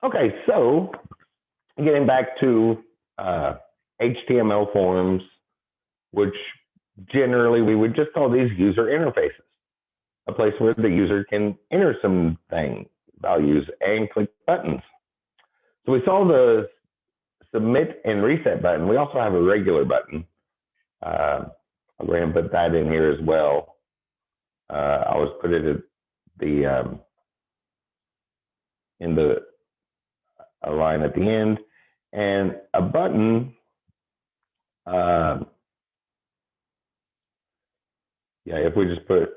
Okay, so getting back to HTML forms, which generally we would just call these user interfaces, a place where the user can enter some values and click buttons. So we saw the submit and reset button. We also have a regular button. I'll go ahead and put that in here as well. I'll always put it at the in the a line at the end, and a button. Yeah, if we just put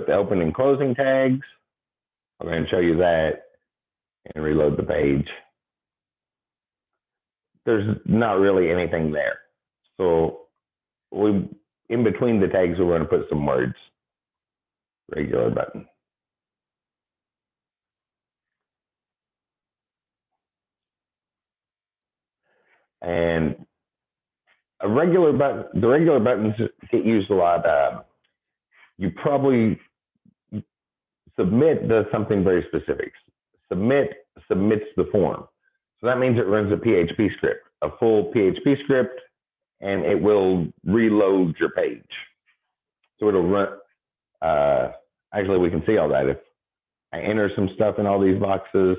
the open and closing tags, I'm going to show you that and reload the page. There's not really anything there. So in between the tags, we're going to put some words. Regular button. And the regular buttons get used a lot. You probably submit does something very specific. Submits the form. So that means it runs a PHP script, a full PHP script, and it will reload your page. So it'll run, actually we can see all that. If I enter some stuff in all these boxes,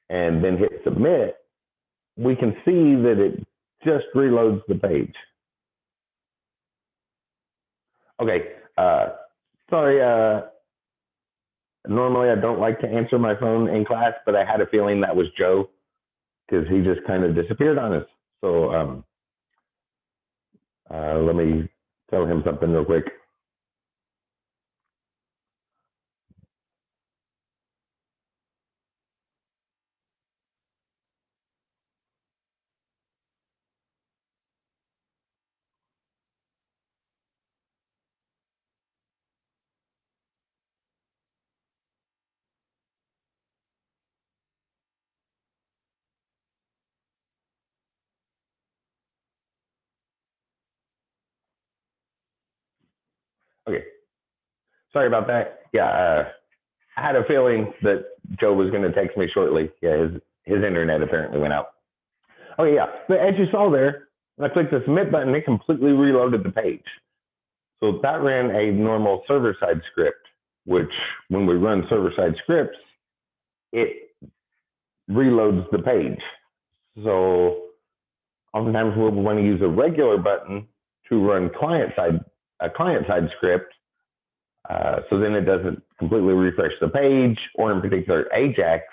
and then hit submit, we can see that it just reloads the page. Okay, sorry, normally I don't like to answer my phone in class, but I had a feeling that was Joe because he just kind of disappeared on us. So let me tell him something real quick. Okay, sorry about that. Yeah, I had a feeling that Joe was going to text me shortly. Yeah, his internet apparently went out. Oh yeah, but as you saw there, when I clicked the submit button, it completely reloaded the page. So that ran a normal server-side script, which when we run server-side scripts, it reloads the page. So oftentimes we'll want to use a regular button to run a client-side script. So then it doesn't completely refresh the page, or in particular Ajax,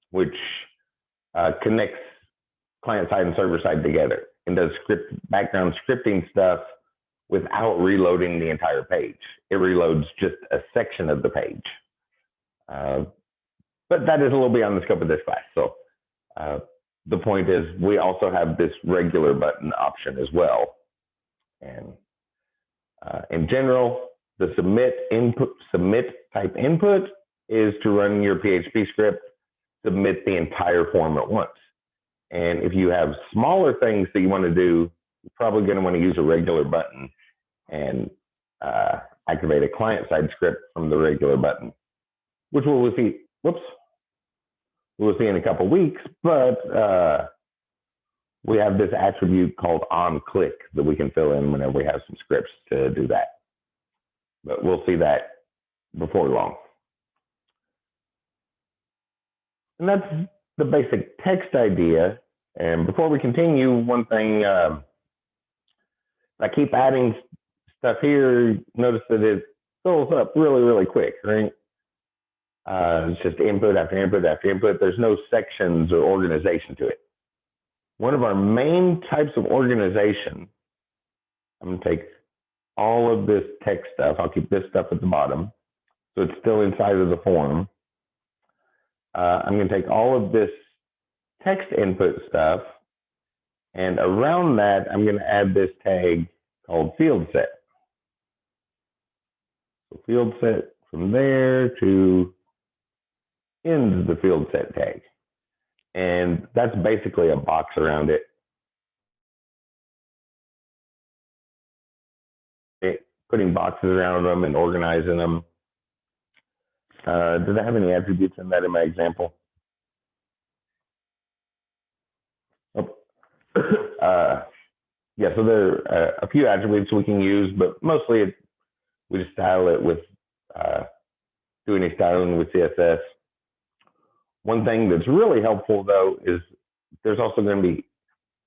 which connects client-side and server-side together and does background scripting stuff without reloading the entire page. It reloads just a section of the page. But that is a little beyond the scope of this class. So the point is we also have this regular button option as well. And in general, the submit type input is to run your PHP script, submit the entire form at once. And if you have smaller things that you want to do, you're probably going to want to use a regular button and activate a client-side script from the regular button, which we'll see. We'll see in a couple weeks. But we have this attribute called onClick that we can fill in whenever we have some scripts to do that. But we'll see that before long. And that's the basic text idea. And before we continue, one thing, I keep adding stuff here. Notice that it fills up really, really quick, right? It's just input after input after input. There's no sections or organization to it. One of our main types of organization, I'm going to take all of this text stuff. I'll keep this stuff at the bottom, so it's still inside of the form. I'm going to take all of this text input stuff, and around that, I'm going to add this tag called field set. So field set from there to end the field set tag. And that's basically a box around it. putting boxes around them and organizing them. Does it have any attributes in that in my example? Oh. Yeah, so there are a few attributes we can use, but mostly we just style it with doing any styling with CSS. One thing that's really helpful though is there's also going to be,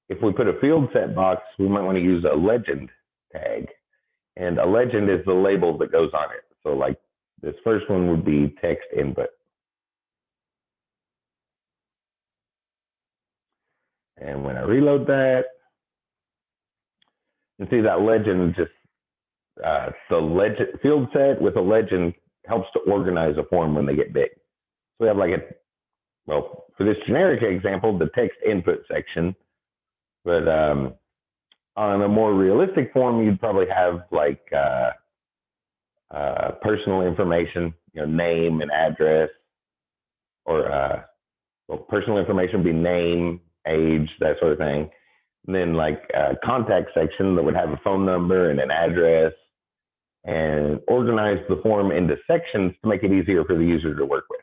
if we put a field set box, we might want to use a legend tag. And a legend is the label that goes on it. So like this first one would be text input. And when I reload that, you see that legend just, the legend field set with a legend helps to organize a form when they get big. So we have like well, for this generic example, the text input section, but on a more realistic form, you'd probably have like personal information, name and address, or well, personal information would be name, age, that sort of thing. And then like a contact section that would have a phone number and an address, and organize the form into sections to make it easier for the user to work with.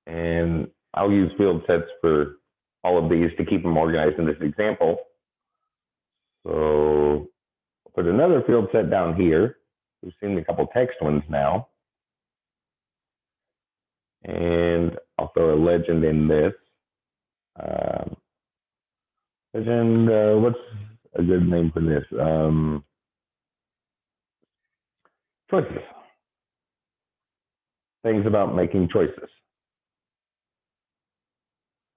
And I'll use field sets for all of these to keep them organized in this example. So I'll put another field set down here. We've seen a couple text ones now. And I'll throw a legend in this. Legend, what's a good name for this? Choices. Things about making choices.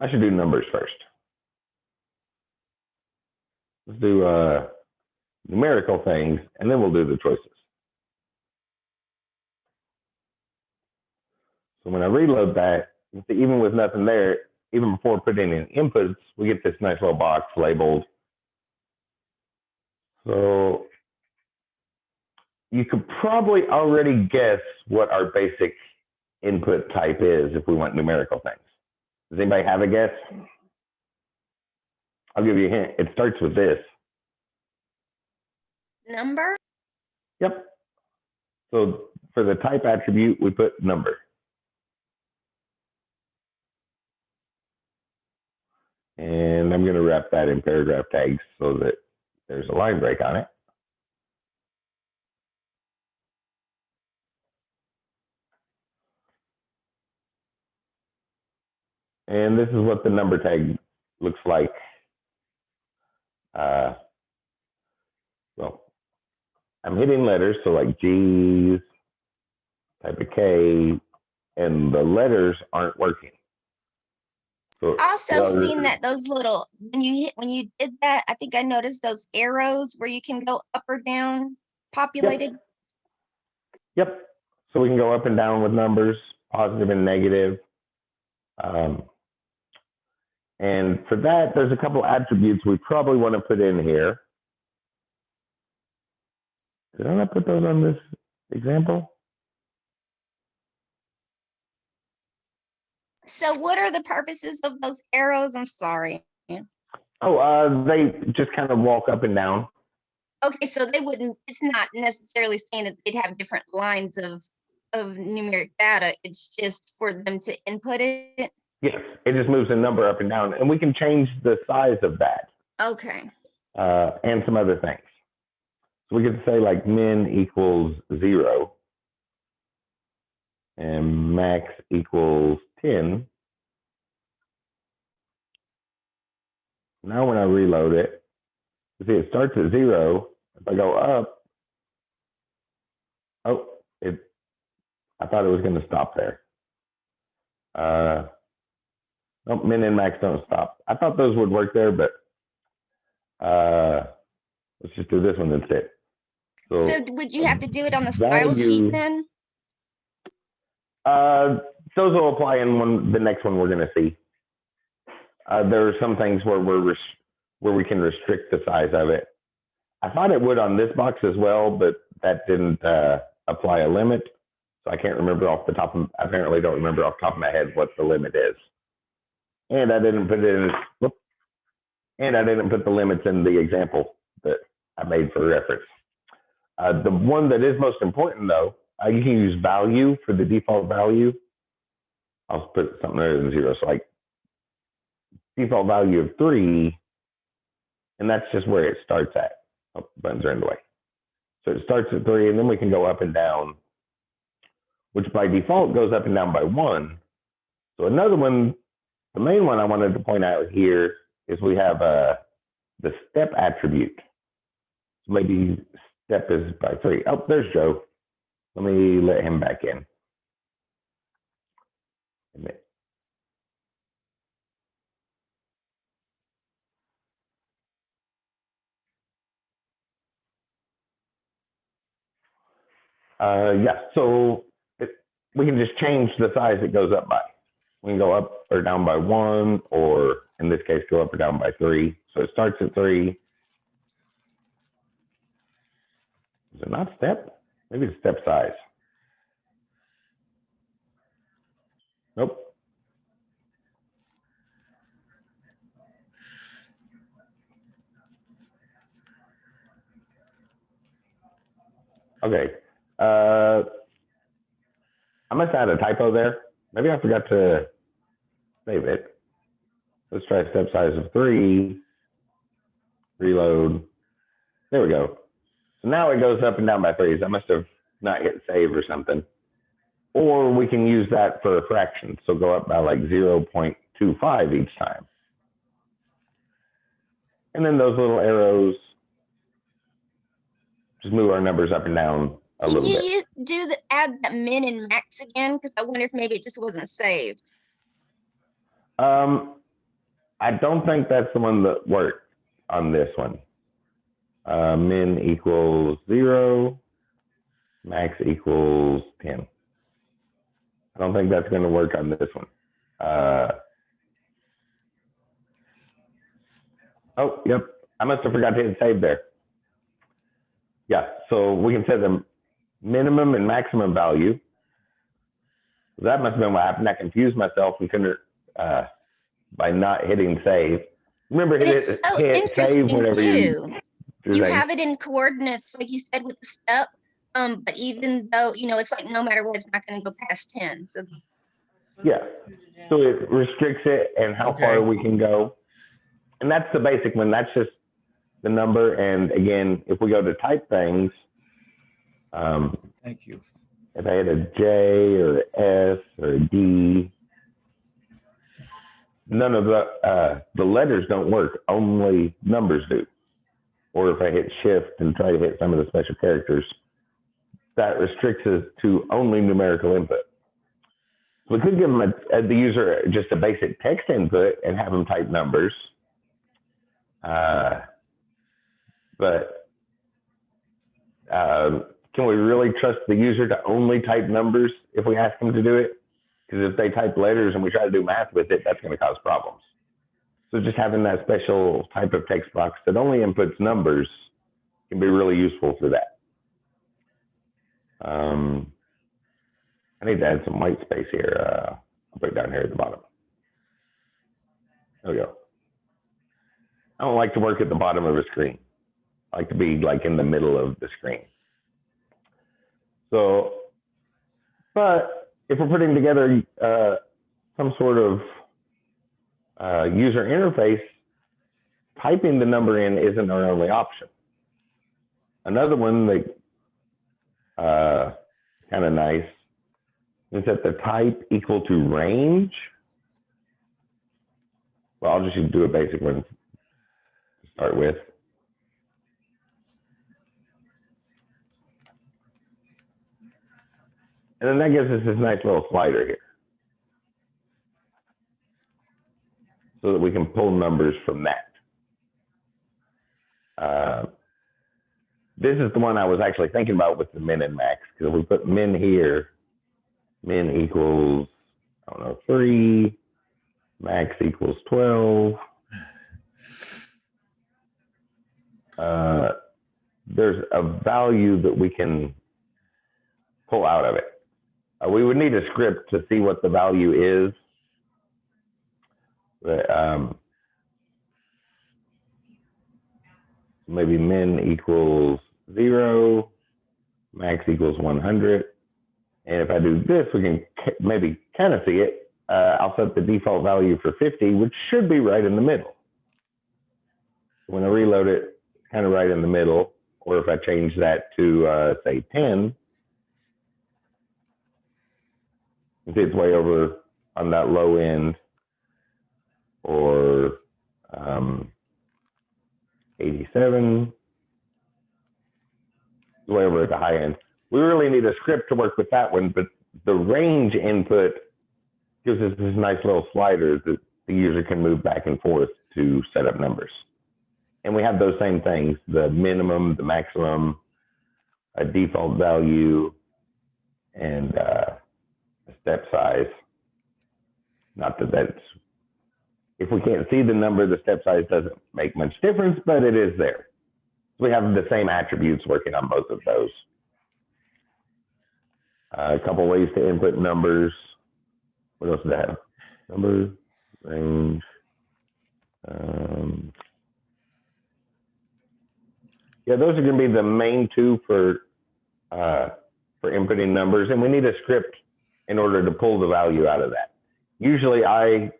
I should do numbers first. Let's do numerical things, and then we'll do the choices. So when I reload that, even with nothing there, even before putting in inputs, we get this nice little box labeled. So you could probably already guess what our basic input type is if we want numerical things. Does anybody have a guess? I'll give you a hint. It starts with this. Number? Yep. So for the type attribute, we put number. And I'm going to wrap that in paragraph tags so that there's a line break on it. And this is what the number tag looks like. Well, I'm hitting letters, so like G's, type of K, and the letters aren't working. So Also seen that those little, when you did that, I think I noticed those arrows where you can go up or down populated. Yep. So we can go up and down with numbers, positive and negative. And for that, there's a couple attributes we probably want to put in here. Did I not put those on this example? So what are the purposes of those arrows? I'm sorry. Oh, they just kind of walk up and down. Okay, so they wouldn't, it's not necessarily saying that they'd have different lines of numeric data. It's just for them to input it. Yes, it just moves the number up and down, and we can change the size of that. Okay. And some other things. So we could say like min equals 0 and max equals 10. Now when I reload it, you see it starts at 0. If I go up, oh, I thought it was going to stop there. Nope, min and max don't stop. I thought those would work there, but let's just do this one instead. So would you have to do it on the style sheet then? Those will apply in the next one we're going to see. There are some things where we can restrict the size of it. I thought it would on this box as well, but that didn't apply a limit. So I can't remember off the top of, apparently don't remember off the top of my head what the limit is. And I didn't put it in, and I didn't put the limits in the example that I made for reference. The one that is most important though, you can use value for the default value. I'll put something other than 0. So like default value of 3, and that's just where it starts at. Oh, buttons are in the way. So it starts at 3, and then we can go up and down, which by default goes up and down by 1. So another one, the main one I wanted to point out here is we have the step attribute. So maybe step is by 3. Oh, there's Joe. Let me let him back in. Yeah, so we can just change the size it goes up by. We can go up or down by 1, or in this case, go up or down by 3. So it starts at 3. Is it not step? Maybe it's step size. Nope. Okay. I must have had a typo there. Maybe I forgot to save it. Let's try step size of 3. Reload. There we go. So now it goes up and down by 3s. I must have not hit save or something. Or we can use that for a fraction. So go up by like 0.25 each time. And then those little arrows just move our numbers up and down a little bit. Can you add that min and max again? Because I wonder if maybe it just wasn't saved. I don't think that's the one that worked on this one. Min equals 0, max equals 10. I don't think that's going to work on this one. Oh, yep. I must have forgot to hit save there. Yeah, so we can set the minimum and maximum value. That must have been what happened. I confused myself and couldn't, by not hitting save. Remember, hit save whenever you have it in coordinates, like you said, with the step. But even though, it's like no matter what, it's not going to go past 10. So yeah, so it restricts it and how far we can go. And that's the basic one. That's just the number. And again, if we go to type things, thank you. If I hit a J or an S or a D, none of the letters don't work. Only numbers do. Or if I hit Shift and try to hit some of the special characters, that restricts us to only numerical input. So we could give them the user just a basic text input and have them type numbers. But can we really trust the user to only type numbers if we ask them to do it? Because if they type letters and we try to do math with it, that's going to cause problems. So just having that special type of text box that only inputs numbers can be really useful for that. I need to add some white space here. I'll put it down here at the bottom. There we go. I don't like to work at the bottom of a screen. I like to be like in the middle of the screen. So, but if we're putting together some sort of user interface, typing the number in isn't our only option. Another one that kind of nice is that the type equal to range. Well, I'll just do a basic one to start with. And then that gives us this nice little slider here, so that we can pull numbers from that. This is the one I was actually thinking about with the min and max, because if we put min here, min equals, 3, max equals 12. There's a value that we can pull out of it. We would need a script to see what the value is. But, maybe min equals 0, max equals 100. And if I do this, we can maybe kind of see it. I'll set the default value for 50, which should be right in the middle. When I reload it, it's kind of right in the middle. Or if I change that to, say, 10, you see it's way over on that low end. Or 87, way over at the high end. We really need a script to work with that one, but the range input gives us this nice little slider that the user can move back and forth to set up numbers. And we have those same things, the minimum, the maximum, a default value, and a step size. Not that that's, if we can't see the number, the step size doesn't make much difference, but it is there. We have the same attributes working on both of those. A couple ways to input numbers. What else do I have? Numbers, range. Yeah, those are going to be the main two for inputting numbers, and we need a script in order to pull the value out of that. Usually I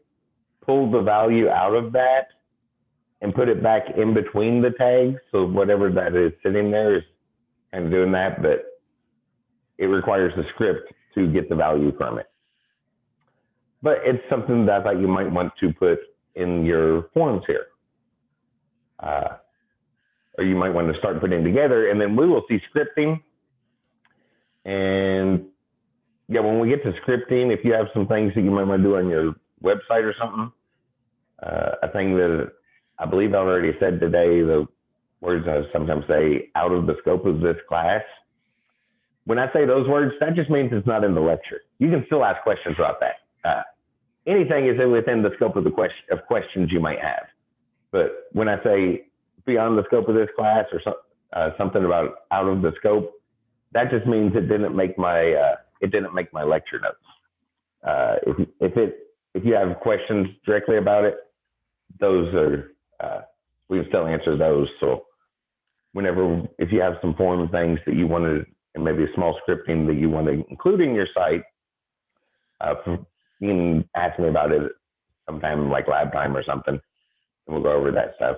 pull the value out of that and put it back in between the tags. So whatever that is sitting there is kind of doing that, but it requires the script to get the value from it. But it's something that I thought you might want to put in your forms here. Or you might want to start putting together, and then we will see scripting. And yeah, when we get to scripting, if you have some things that you might want to do on your website or something, a thing that I believe I already said today, the words I sometimes say, out of the scope of this class. When I say those words, that just means it's not in the lecture. You can still ask questions about that. Anything is within the scope of the questions you might have. But when I say beyond the scope of this class or something about out of the scope, that just means it didn't make my lecture notes. If you have questions directly about it, those are we can still answer those. So if you have some form things that you wanted, and maybe a small scripting that you want to include in your site, you can ask me about it sometime like lab time or something, and we'll go over that stuff.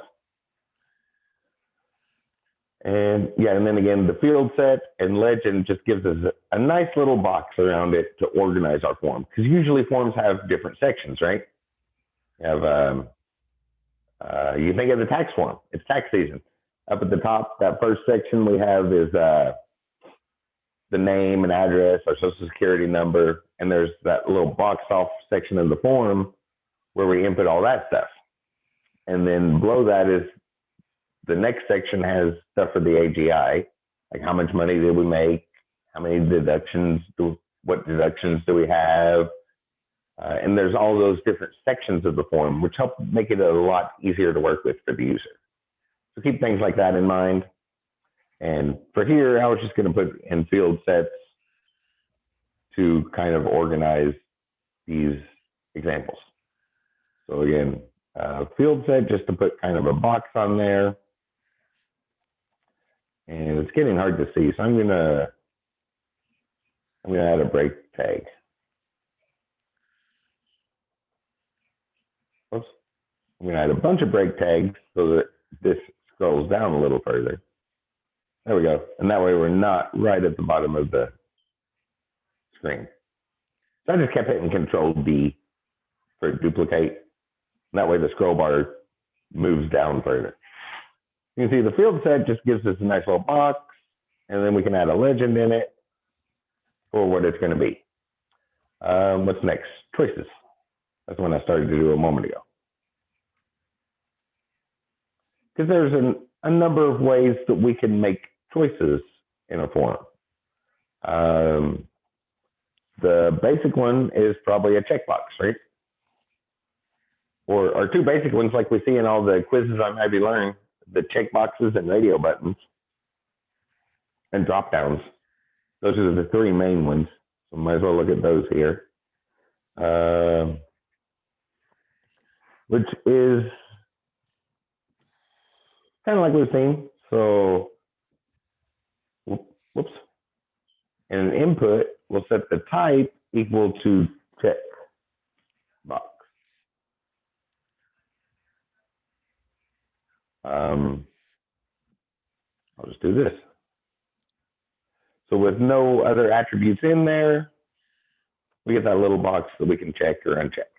And yeah, and then again, the field set and legend just gives us a nice little box around it to organize our form. Because usually forms have different sections, right? You have, you think of the tax form, it's tax season. Up at the top, that first section we have is the name and address, our social security number, and there's that little boxed off section of the form where we input all that stuff. And then below that is the next section has stuff for the AGI, like how much money did we make, how many deductions, what deductions do we have, and there's all those different sections of the form, which help make it a lot easier to work with for the user. So keep things like that in mind. And for here, I was just going to put in field sets to kind of organize these examples. So again, field set just to put kind of a box on there. And it's getting hard to see, so I'm gonna add a break tag. Oops. I'm gonna add a bunch of break tags so that this scrolls down a little further. There we go. And that way we're not right at the bottom of the screen. So I just kept hitting Control D for duplicate. And that way the scroll bar moves down further. You can see the field set just gives us a nice little box, and then we can add a legend in it for what it's going to be. What's next? Choices. That's what I started to do a moment ago. Because there's a number of ways that we can make choices in a form. The basic one is probably a checkbox, right? Or two basic ones like we see in all the quizzes on Ivy Learn, the checkboxes and radio buttons and drop downs. Those are the three main ones. So might as well look at those here. Which is kind of like we've seen. So, whoops. And an input, we'll set the type equal to check box. I'll just do this. So with no other attributes in there, we get that little box that we can check or uncheck.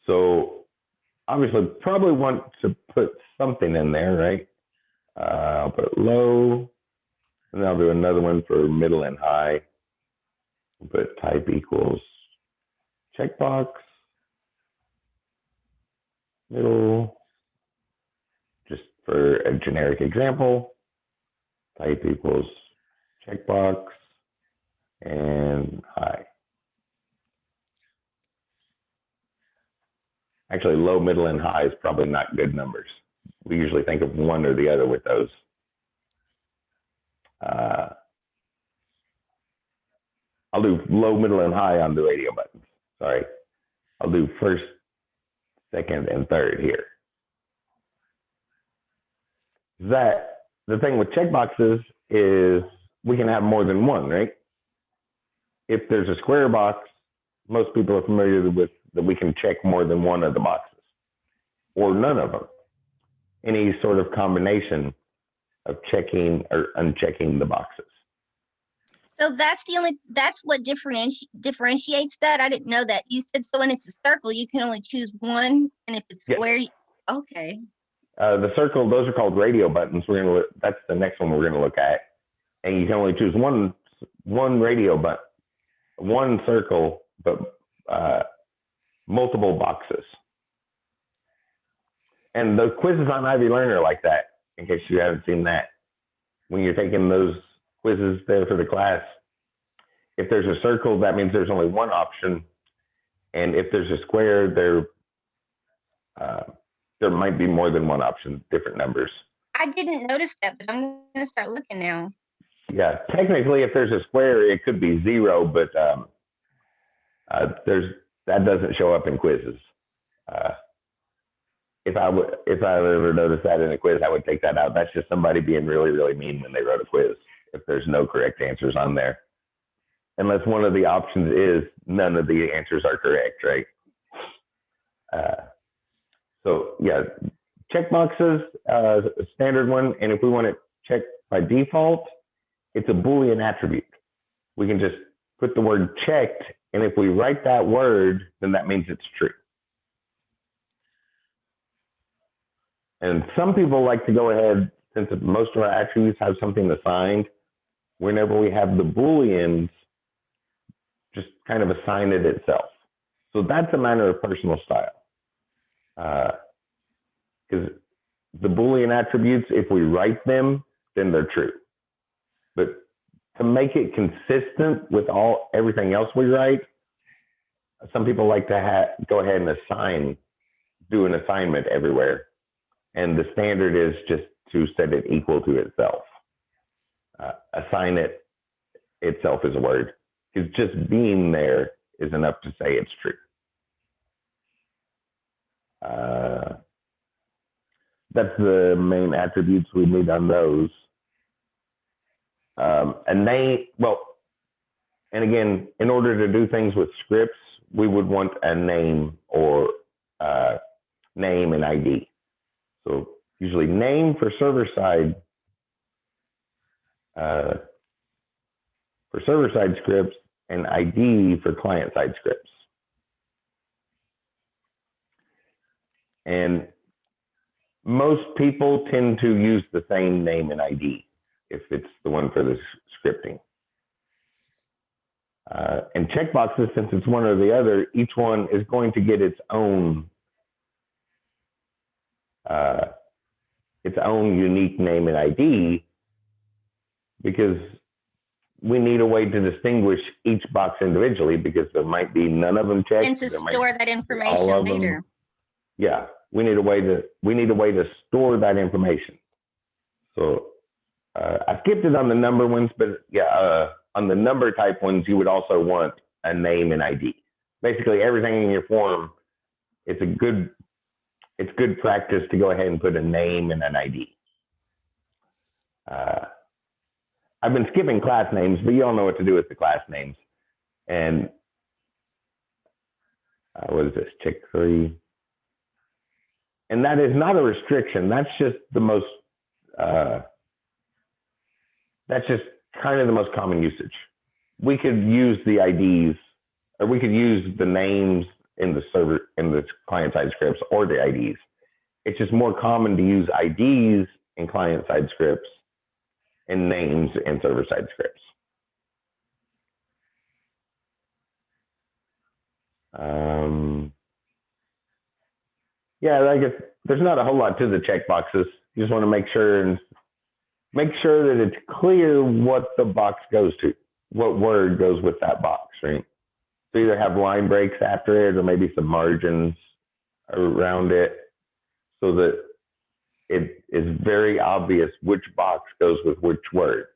So obviously probably want to put something in there, right? I'll put low, and then I'll do another one for middle and high. We'll put type equals checkbox, middle, just for a generic example, type equals checkbox, and high. Actually, low, middle, and high is probably not good numbers. We usually think of one or the other with those. I'll do low, middle, and high on the radio buttons. Sorry. I'll do first, second, and third here. The thing with checkboxes is we can have more than one, right? If there's a square box, most people are familiar with that we can check more than one of the boxes, or none of them. Any sort of combination of checking or unchecking the boxes. So that's what differentiates that. I didn't know that. You said so when it's a circle, you can only choose one, and if it's square, okay. The circle, those are called radio buttons. That's the next one we're gonna look at, and you can only choose one radio button, one circle, but multiple boxes. And the quizzes on Ivy Learner are like that, in case you haven't seen that. When you're taking those quizzes there for the class, if there's a circle, that means there's only one option. And if there's a square, there might be more than one option, different numbers. I didn't notice that, but I'm going to start looking now. Yeah, technically, if there's a square, it could be 0, but that doesn't show up in quizzes. If I ever noticed that in a quiz, I would take that out. That's just somebody being really, really mean when they wrote a quiz, if there's no correct answers on there. Unless one of the options is none of the answers are correct, right? So yeah, checkboxes, a standard one. And if we want it checked by default, it's a Boolean attribute. We can just put the word checked, and if we write that word, then that means it's true. And some people like to go ahead, since most of our attributes have something assigned, whenever we have the Booleans, just kind of assign it itself. So that's a matter of personal style. Because the Boolean attributes, if we write them, then they're true. But to make it consistent with everything else we write, some people like to go ahead and do an assignment everywhere. And the standard is just to set it equal to itself. Assign it itself is a word. Because just being there is enough to say it's true. That's the main attributes we need on those. And again, in order to do things with scripts, we would want a name or name and ID. So usually name for server-side scripts and ID for client-side scripts. And most people tend to use the same name and ID if it's the one for the scripting. And checkboxes, since it's one or the other, each one is going to get its own unique name and ID, because we need a way to distinguish each box individually, because there might be none of them checked. And to store that information later. Yeah, we need a way to store that information. So I skipped it on the number ones, but yeah, on the number type ones, you would also want a name and ID. Basically, everything in your form, it's it's good practice to go ahead and put a name and an ID. I've been skipping class names, but you all know what to do with the class names. And what is this? Check 3. And that is not a restriction. That's just the most, that's just kind of the most common usage. We could use the IDs, or we could use the names in the server, in the client-side scripts, or the IDs. It's just more common to use IDs in client-side scripts and names in server-side scripts. Yeah, I guess there's not a whole lot to the checkboxes. You just want to make sure that it's clear what the box goes to, what word goes with that box, right? So either have line breaks after it or maybe some margins around it so that it is very obvious which box goes with which word.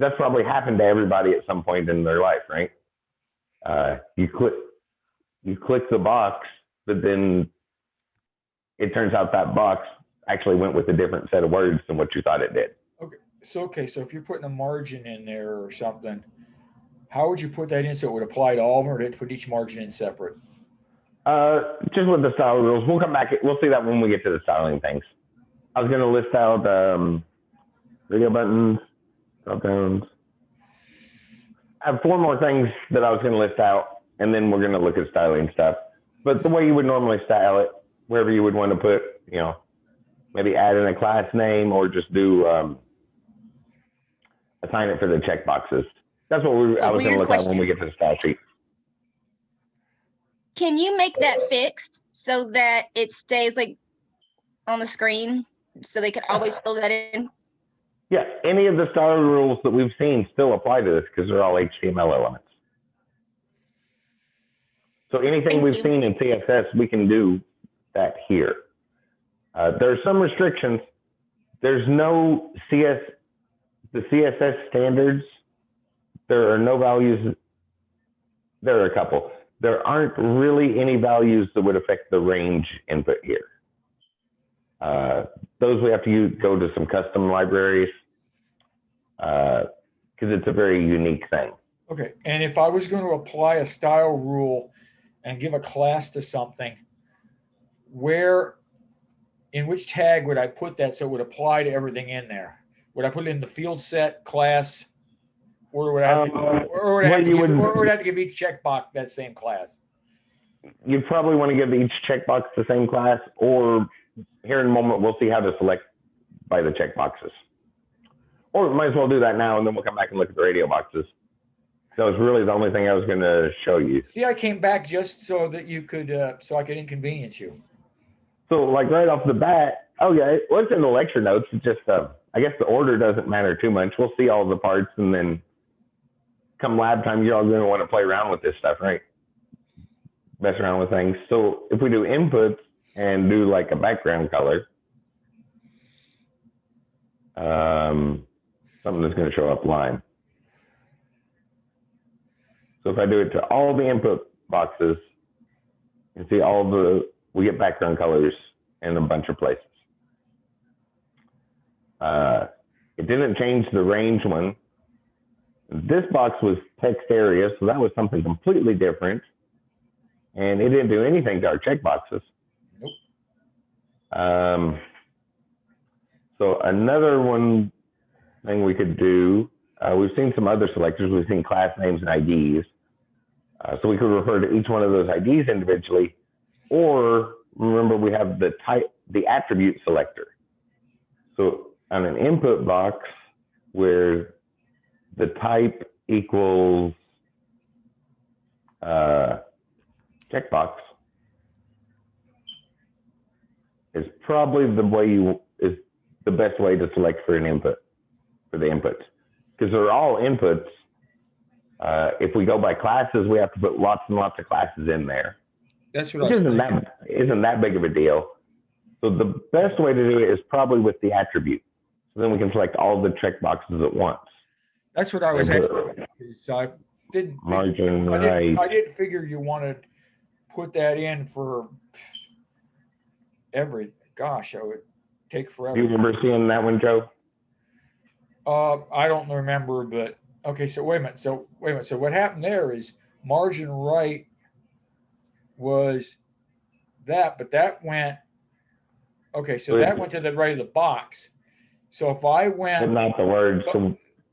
That's probably happened to everybody at some point in their life, right? You click the box, but then it turns out that box actually went with a different set of words than what you thought it did. Okay, so if you're putting a margin in there or something, how would you put that in so it would apply to all of them, or did it put each margin in separate? Just with the style rules. We'll come back. We'll see that when we get to the styling things. I was going to list out video buttons, drop downs. I have 4 more things that I was going to list out, and then we're going to look at styling stuff. But the way you would normally style it, wherever you would want to put, you know, maybe add in a class name or just do assign it for the checkboxes. That's what I was going to look at when we get to the style sheet. Can you make that fixed so that it stays like on the screen so they can always fill that in? Yeah, any of the style rules that we've seen still apply to this because they're all HTML elements. So anything we've seen in CSS, we can do that here. There are some restrictions. There's no the CSS standards. There are no values. There are a couple. There aren't really any values that would affect the range input here. Those we have to go to some custom libraries because it's a very unique thing. Okay, and if I was going to apply a style rule and give a class to something, in which tag would I put that so it would apply to everything in there? Would I put it in the field set class, or would I have to give each checkbox that same class? You probably want to give each checkbox the same class, or here in a moment we'll see how to select by the checkboxes. Or we might as well do that now, and then we'll come back and look at the radio boxes. That was really the only thing I was going to show you. See, I came back just so that you could, so I could inconvenience you. So, like right off the bat, okay, what's in the lecture notes? It's just, I guess the order doesn't matter too much. We'll see all the parts, and then come lab time, you're all going to want to play around with this stuff, right? Mess around with things. So if we do inputs and do like a background color, something that's going to show up line. So if I do it to all the input boxes, you see we get background colors in a bunch of places. It didn't change the range one. This box was text area, so that was something completely different. And it didn't do anything to our checkboxes. Nope. So another thing we could do, we've seen some other selectors. We've seen class names and IDs. So we could refer to each one of those IDs individually, or remember we have the attribute selector. So on an input box where the type equals checkbox is probably the best way to select for an input, for the inputs, because they're all inputs. If we go by classes, we have to put lots and lots of classes in there. That's what I was thinking. Isn't that big of a deal. So the best way to do it is probably with the attribute. So then we can select all the checkboxes at once. That's what I was asking. So I didn't margin right. I didn't figure you wanted to put that in for gosh, it would take forever. Do you remember seeing that one, Joe? I don't remember, but okay. So wait a minute. So what happened there is margin right was that, but that went. Okay, so that went to the right of the box. So if I went, But not the words.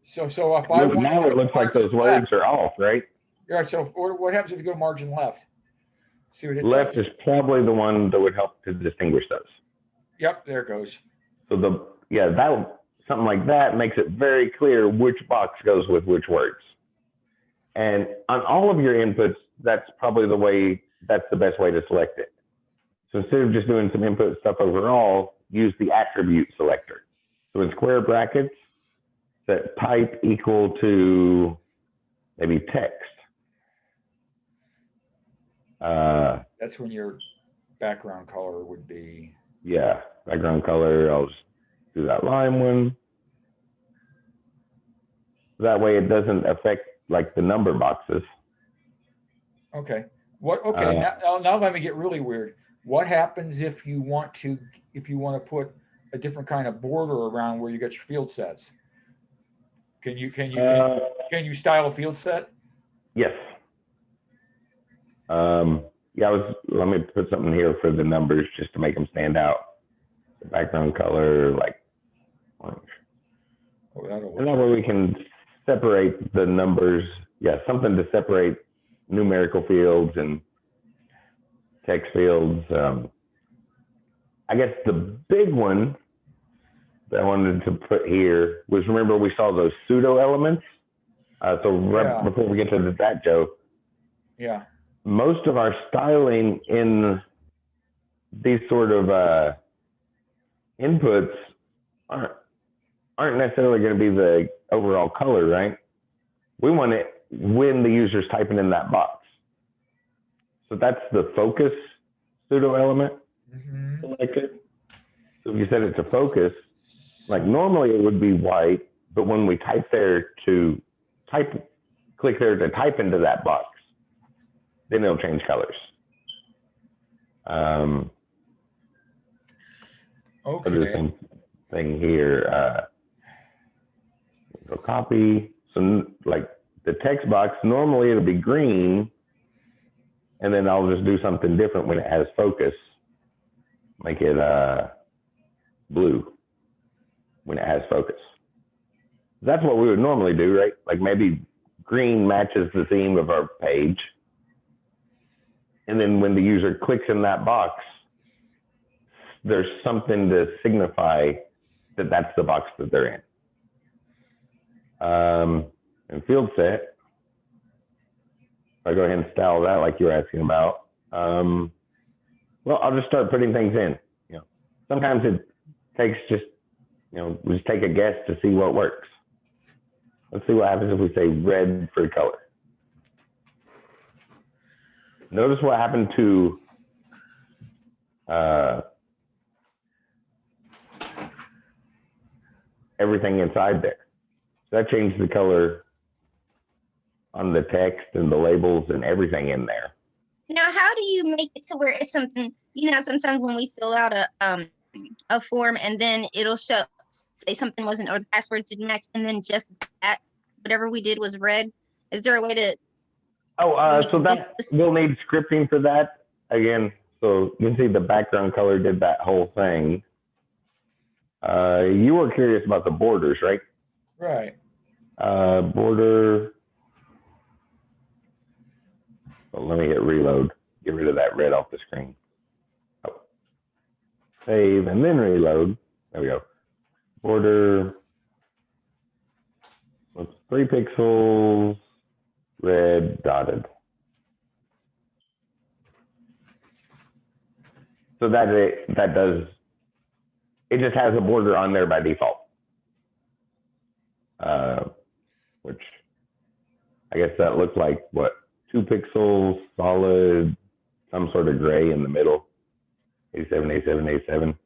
So if I went now it looks like those words are off, right? Yeah. So what happens if you go to margin left? See what it Left does. is probably the one that would help to distinguish those. Yep, there it goes. So something like that makes it very clear which box goes with which words. And on all of your inputs, that's the best way to select it. So instead of just doing some input stuff overall, use the attribute selector. So in square brackets, set type equal to maybe text. That's when your background color would be. Yeah, background color. I'll just do that line one. That way it doesn't affect like the number boxes. Okay. Now let me get really weird. What happens if you want to put a different kind of border around where you got your field sets? Can you style a field set? Yes. Let me put something here for the numbers just to make them stand out. The background color, like orange. And that way we can separate the numbers. Yeah, something to separate numerical fields and text fields. I guess the big one that I wanted to put here was, remember we saw those pseudo elements? Before we get to that, Joe. Yeah. Most of our styling in these sort of inputs aren't necessarily going to be the overall color, right? We want it when the user's typing in that box. So that's the focus pseudo element selected. So if you set it to focus, like normally it would be white, but when we click there to type into that box, then it'll change colors. Okay. Do the same thing here. Go copy. So like the text box, normally it'll be green, and then I'll just do something different when it has focus. Make it blue when it has focus. That's what we would normally do, right? Like maybe green matches the theme of our page. And then when the user clicks in that box, there's something to signify that that's the box that they're in. And field set, I'll go ahead and style that like you were asking about. Well, I'll just start putting things in. Sometimes it takes we just take a guess to see what works. Let's see what happens if we say red for color. Notice what happened to everything inside there. So that changed the color on the text and the labels and everything in there. Now, how do you make it to where if something, sometimes when we fill out a form and then it'll say something wasn't, or the passwords didn't match, and then just that, whatever we did was red. Is there a way to? So that we'll need scripting for that again. So you can see the background color did that whole thing. You were curious about the borders, right? Right. Border. Well, let me hit reload. Get rid of that red off the screen. Oh. Save and then reload. There we go. Border. Let's 3 pixels. Red dotted. So it just has a border on there by default. Which I guess that looks like what, 2 pixels, solid, some sort of gray in the middle. 87, 87, 87.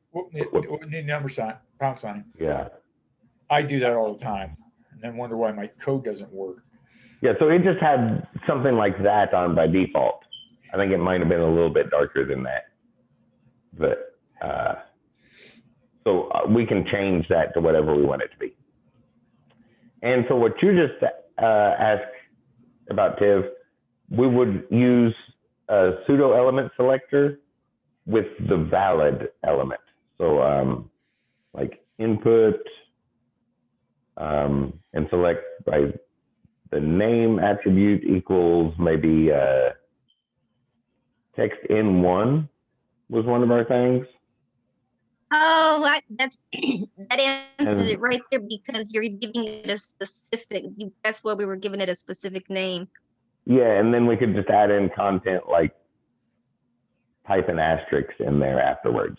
Need number sign, pound sign. Yeah. I do that all the time and then wonder why my code doesn't work. Yeah, so it just had something like that on by default. I think it might have been a little bit darker than that. But So we can change that to whatever we want it to be. And for what you just asked about, Tiv, we would use a pseudo element selector with the valid element. So like input and select by the name attribute equals maybe text in1 was one of our things. Oh, that's that answers it right there, because you're giving it a specific. That's why we were giving it a specific name. Yeah, and then we could just add in content like type an asterisk in there afterwards.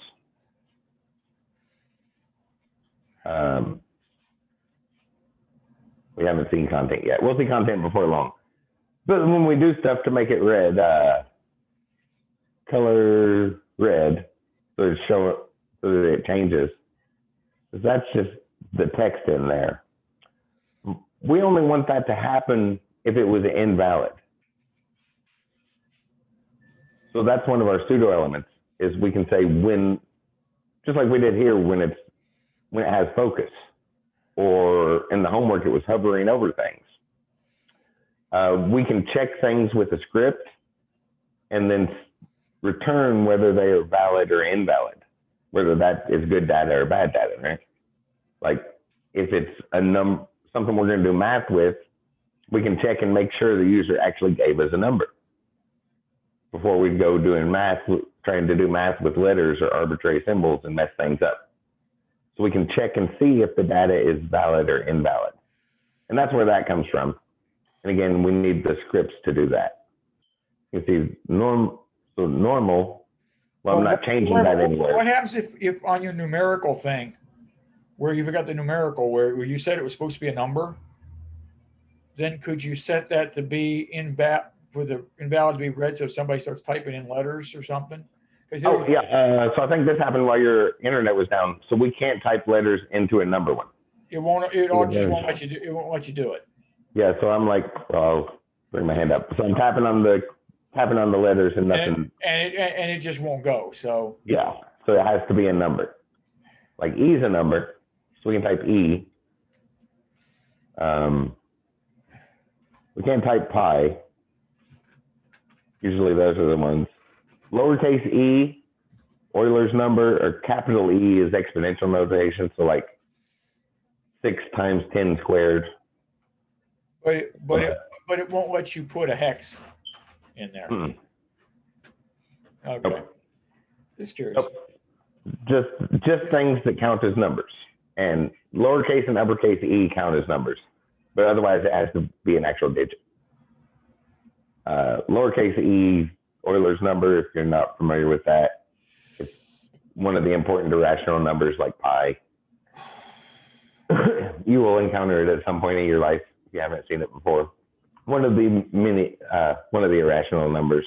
We haven't seen content yet. We'll see content before long. But when we do stuff to make it red, color red, so it so that it changes. That's just the text in there. We only want that to happen if it was invalid. So that's one of our pseudo elements, is we can say when, just like we did here, when it has focus, or in the homework it was hovering over things. We can check things with a script and then return whether they are valid or invalid, whether that is good data or bad data, right? Like if it's something we're going to do math with, we can check and make sure the user actually gave us a number before we go doing math, trying to do math with letters or arbitrary symbols and mess things up. So we can check and see if the data is valid or invalid. And that's where that comes from. And again, we need the scripts to do that. You see normal, well, I'm not changing that anywhere. What happens if on your numerical thing, where you've got the numerical, where you said it was supposed to be a number, then could you set that to be for the invalid to be red, so if somebody starts typing in letters or something? Oh, yeah. So I think this happened while your internet was down. So we can't type letters into a number one. It just won't let you do it. It won't let you do it. Yeah. So I'm like, I'll bring my hand up. So I'm tapping on the letters and nothing. And it just won't go. So yeah. So it has to be a number. Like E is a number, so we can type E. We can't type pi. Usually those are the ones. Lowercase e, Euler's number, or capital E is exponential notation. So like 6 times 10 squared. But it won't let you put a hex in there. Mm-mm. Okay. Nope. Just curious. Nope. Just things that count as numbers, and lowercase and uppercase e count as numbers, but otherwise it has to be an actual digit. Lowercase e, Euler's number, if you're not familiar with that, it's one of the important irrational numbers like pi. You will encounter it at some point in your life if you haven't seen it before. One of the irrational numbers.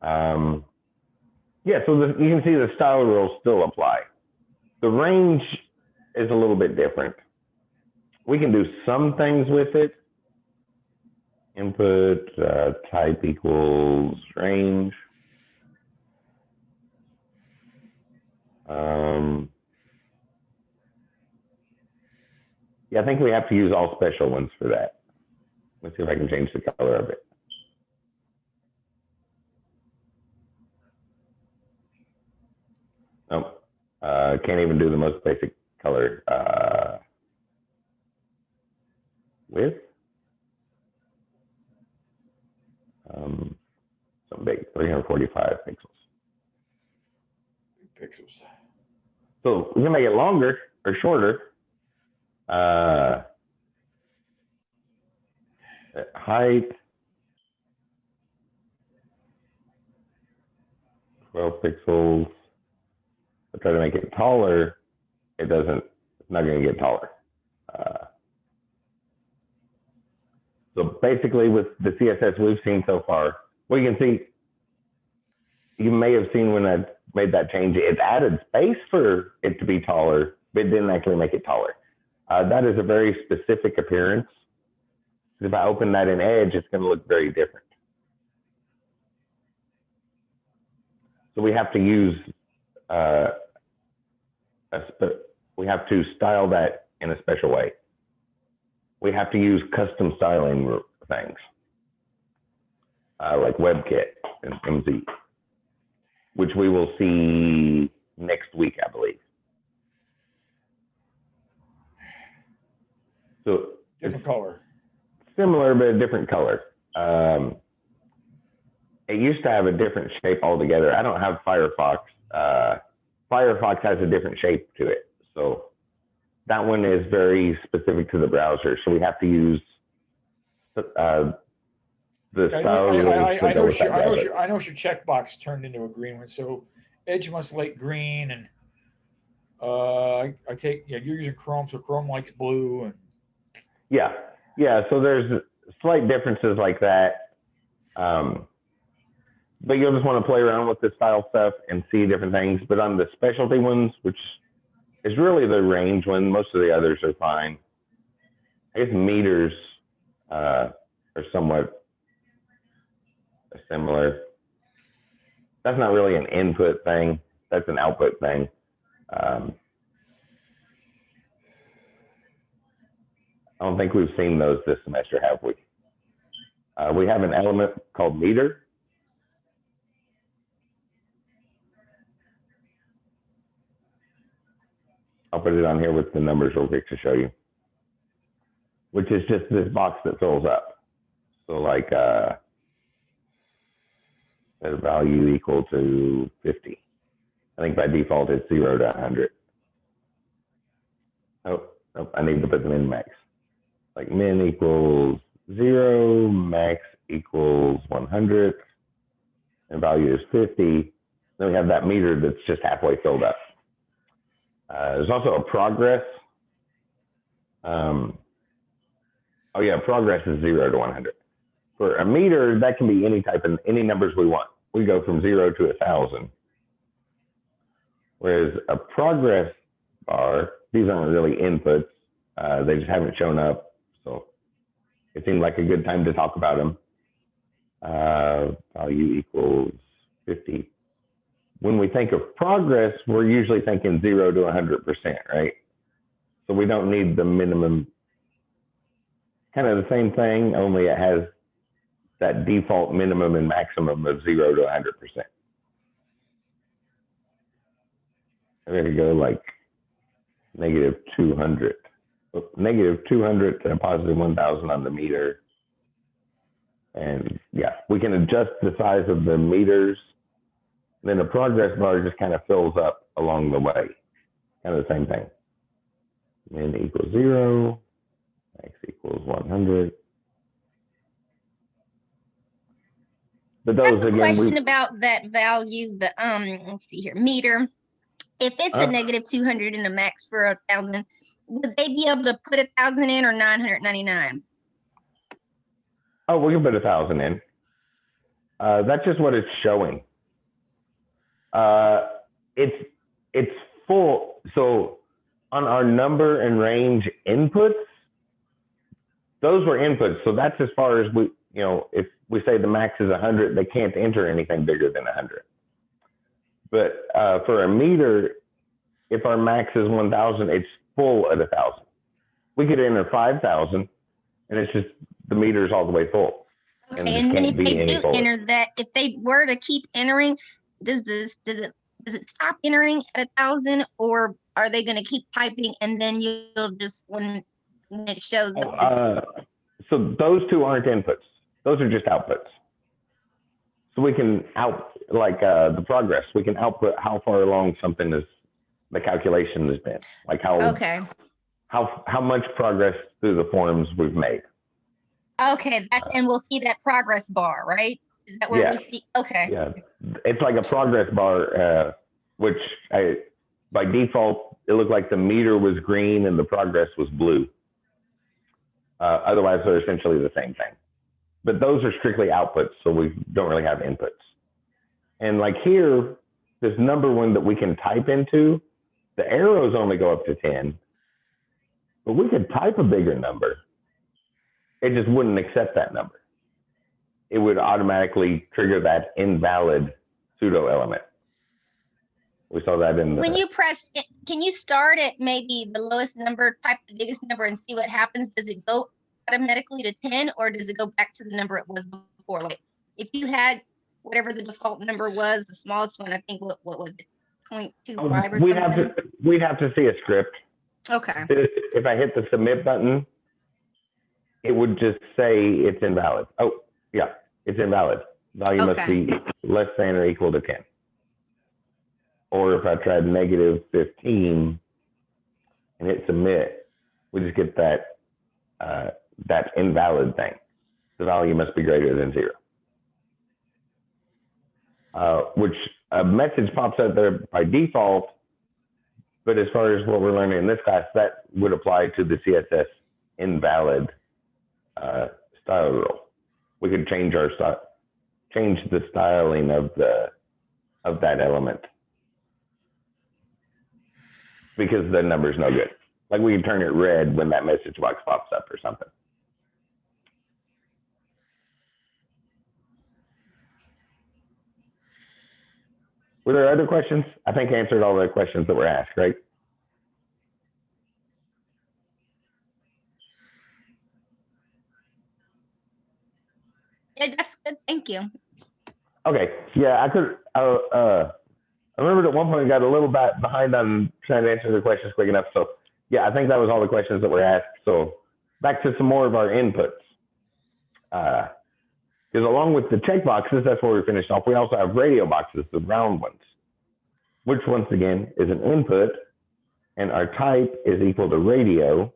Yeah, so you can see the style rules still apply. The range is a little bit different. We can do some things with it. Input type equals range. Yeah, I think we have to use all special ones for that. Let's see if I can change the color of it. Nope. Can't even do the most basic color. Width. Some big, 345 pixels. Pixels. So we can make it longer or shorter. Height. 12 pixels. I try to make it taller. It's not going to get taller. So basically with the CSS we've seen so far, well, you can see, you may have seen when I made that change, it added space for it to be taller, but it didn't actually make it taller. That is a very specific appearance. If I open that in Edge, it's going to look very different. So we have to use we have to style that in a special way. We have to use custom styling things like WebKit and MZ, which we will see next week, I believe. So Different color. Similar, but a different color. It used to have a different shape altogether. I don't have Firefox. Firefox has a different shape to it. So that one is very specific to the browser. So we have to use the style rules to go with that browser. I know your checkbox turned into a green one. So Edge must like green, and I take you're using Chrome, so Chrome likes blue, and yeah. So there's slight differences like that. But you'll just want to play around with the style stuff and see different things. But on the specialty ones, which is really the range one, most of the others are fine. I guess meters are somewhat similar. That's not really an input thing. That's an output thing. I don't think we've seen those this semester, have we? We have an element called meter. I'll put it on here with the numbers real quick to show you, which is just this box that fills up. So like set a value equal to 50. I think by default it's 0 to 100. Oh, I need to put the min max. Like min equals 0, max equals 100, and value is 50. Then we have that meter that's just halfway filled up. There's also a progress. Oh yeah, progress is 0 to 100. For a meter, that can be any type of any numbers we want. We go from 0 to 1,000. Whereas a progress bar, these aren't really inputs. They just haven't shown up. So it seemed like a good time to talk about them. Value equals 50. When we think of progress, we're usually thinking 0 to 100%, right? So we don't need the minimum. Kind of the same thing, only it has that default minimum and maximum of 0 to 100%. There you go, like negative 200. Negative 200 to positive 1,000 on the meter. And yeah, we can adjust the size of the meters. Then the progress bar just kind of fills up along the way. Kind of the same thing. Min equals 0, max equals 100. But those I have a again, question about that value. The let's see here, meter. If it's a negative 200 and a max for 1,000, would they be able to put 1,000 in or 999? Oh, we can put 1,000 in. That's just what it's showing. It's full. So on our number and range inputs, those were inputs. So that's as far as we, if we say the max is 100, they can't enter anything bigger than 100. But for a meter, if our max is 1,000, it's full at 1,000. We could enter 5,000, and it's just the meter's all the way full. Okay, and then if they do enter that, if they were to keep entering, does it stop entering at 1,000, or are they going to keep typing and then you'll just when it shows up? So those two aren't inputs; those are just outputs. So we can the progress. We can output how far along something is, the calculation has been, like how much progress through the forms we've made. Okay, and we'll see that progress bar, right? Is that where we see? Okay. Yeah, it's like a progress bar, which by default, it looked like the meter was green and the progress was blue. Otherwise, they're essentially the same thing. But those are strictly outputs, so we don't really have inputs. And like here, this number one that we can type into, the arrows only go up to 10. But we could type a bigger number. It just wouldn't accept that number. It would automatically trigger that invalid pseudo element. We saw that in the. When you press it, can you start at maybe the lowest number, type the biggest number, and see what happens? Does it go automatically to 10, or does it go back to the number it was before? Like if you had whatever the default number was, the smallest one, I think what was it, 0.25 or something? We'd have to see a script. Okay. If I hit the submit button, it would just say it's invalid. Oh, yeah, it's invalid. Value must be less than or equal to 10. Or if I tried -15 and hit submit, we just get that that invalid thing. The value must be greater than 0. Which a message pops up there by default, but as far as what we're learning in this class, that would apply to the CSS invalid style rule. We could change our change the styling of that element because the number's no good. Like we can turn it red when that message box pops up or something. Were there other questions? I think I answered all the questions that were asked, right? Yeah, that's good. Thank you. Okay. Yeah, I remembered at one point I got a little bit behind on trying to answer the questions quick enough. So yeah, I think that was all the questions that were asked. So back to some more of our inputs. Because along with the checkboxes, that's where we finished off. We also have radio boxes, the round ones, which once again is an input, and our type is equal to radio.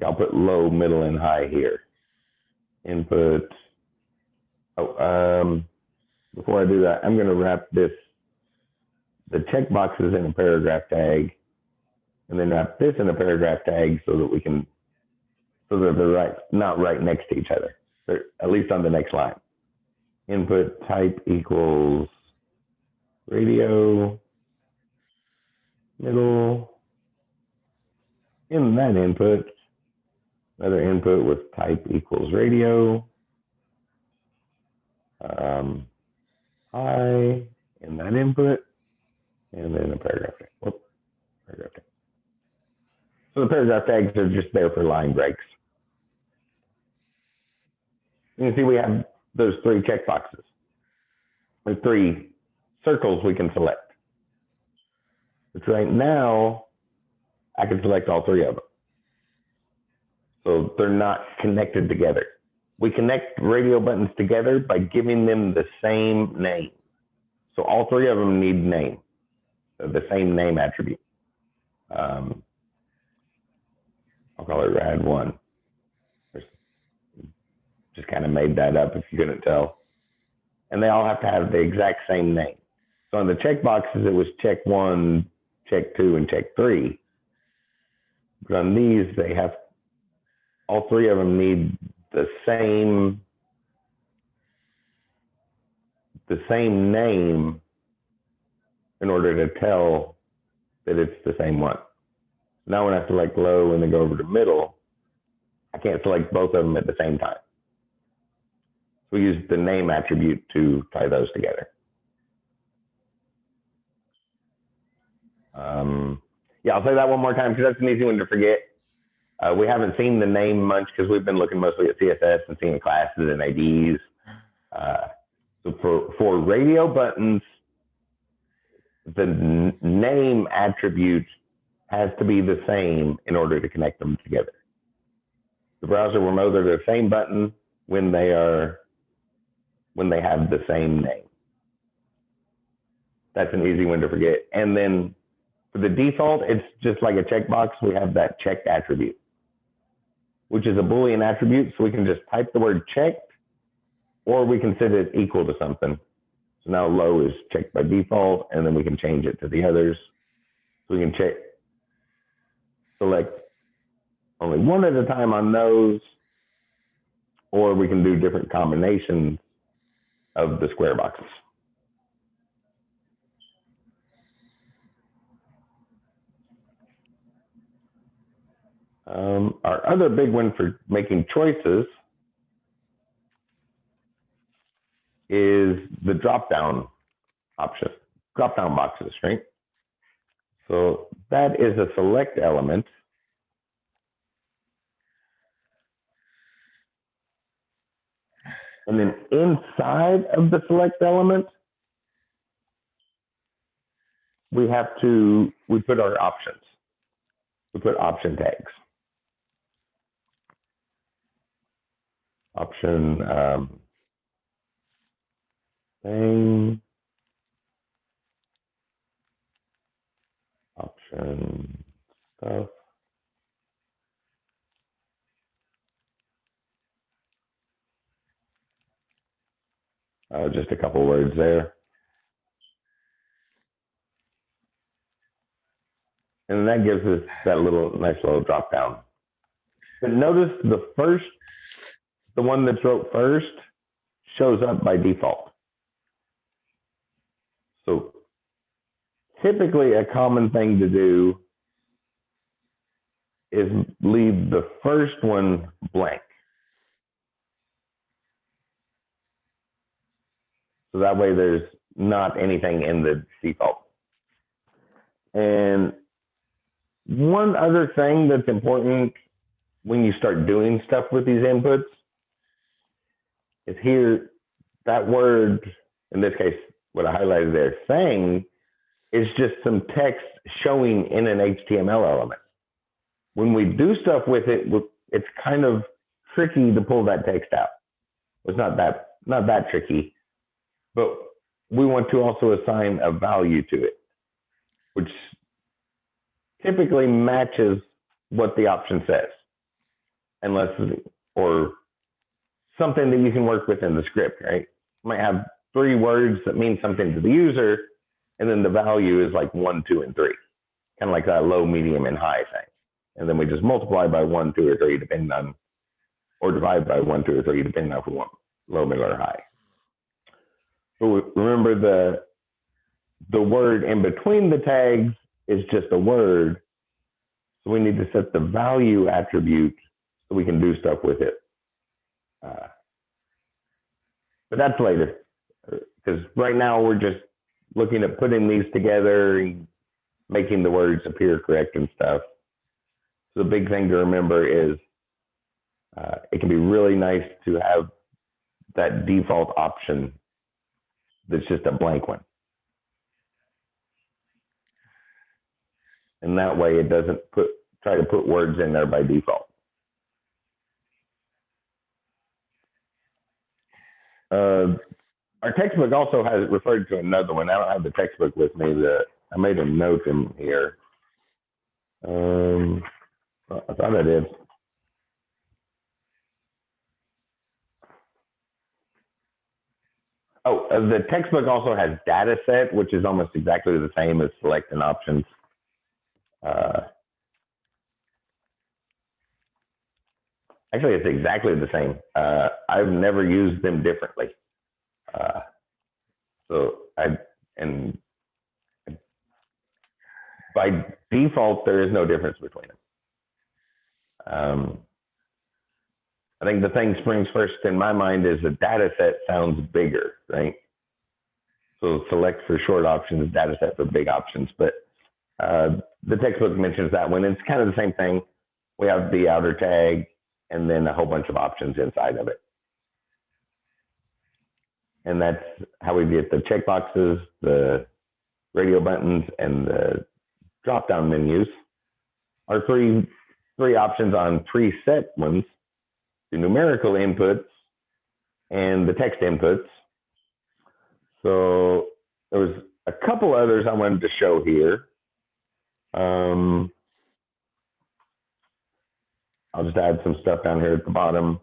I'll put low, middle, and high here. Input. Before I do that, I'm going to wrap the checkboxes in a paragraph tag, and then wrap this in a paragraph tag so that they're not right next to each other. They're at least on the next line. Input type equals radio, middle, in that input, another input with type equals radio, high in that input, and then a paragraph tag. Whoops, paragraph tag. So the paragraph tags are just there for line breaks. You can see we have those 3 checkboxes. There's 3 circles we can select. But right now, I can select all 3 of them. So they're not connected together. We connect radio buttons together by giving them the same name. So all 3 of them need name, the same name attribute. I'll call it rad1. Just kind of made that up if you couldn't tell. And they all have to have the exact same name. So in the checkboxes, it was check 1, check 2, and check 3. But on these, they have, all 3 of them need the same name in order to tell that it's the same one. Now when I select low and then go over to middle, I can't select both of them at the same time. So we use the name attribute to tie those together. Yeah, I'll say that one more time because that's an easy one to forget. We haven't seen the name much because we've been looking mostly at CSS and seeing classes and IDs. So for radio buttons, the name attribute has to be the same in order to connect them together. The browser will know they're the same button when they have the same name. That's an easy one to forget. And then for the default, it's just like a checkbox. We have that checked attribute, which is a Boolean attribute. So we can just type the word checked, or we can set it equal to something. So now low is checked by default, and then we can change it to the others. So we can select only one at a time on those, or we can do different combinations of the square boxes. Our other big one for making choices is the drop-down option, drop-down boxes, right? So that is a select element. And then inside of the select element, we put our options. We put option tags. Option thing. Option stuff. Just a couple words there. And that gives us that nice little drop down. But notice the one that's wrote first shows up by default. So typically a common thing to do is leave the first one blank. So that way there's not anything in the default. And one other thing that's important when you start doing stuff with these inputs is here, that word, in this case, what I highlighted there, thing, is just some text showing in an HTML element. When we do stuff with it, it's kind of tricky to pull that text out. It's not that tricky, but we want to also assign a value to it, which typically matches what the option says, or something that you can work with in the script, right? You might have 3 words that mean something to the user, and then the value is like 1, 2, and 3, kind of like that low, medium, and high thing. And then we just multiply by 1, 2, or 3, depending on, or divide by 1, 2, or 3, depending on if we want low, middle, or high. But remember the word in between the tags is just a word. So we need to set the value attribute so we can do stuff with it. But that's later, because right now we're just looking at putting these together and making the words appear correct and stuff. So the big thing to remember is it can be really nice to have that default option that's just a blank one. And that way it doesn't try to put words in there by default. Our textbook also has referred to another one. I don't have the textbook with me. I made a note in here. I thought I did. Oh, the textbook also has data set, which is almost exactly the same as select and options. Actually, it's exactly the same. I've never used them differently. And by default, there is no difference between them. I think the thing springs first in my mind is the data set sounds bigger, right? So select for short options, data set for big options. But the textbook mentions that one. It's kind of the same thing. We have the outer tag and then a whole bunch of options inside of it. And that's how we get the checkboxes, the radio buttons, and the drop-down menus. Our three options on preset ones, the numerical inputs and the text inputs. So there was a couple others I wanted to show here. I'll just add some stuff down here at the bottom.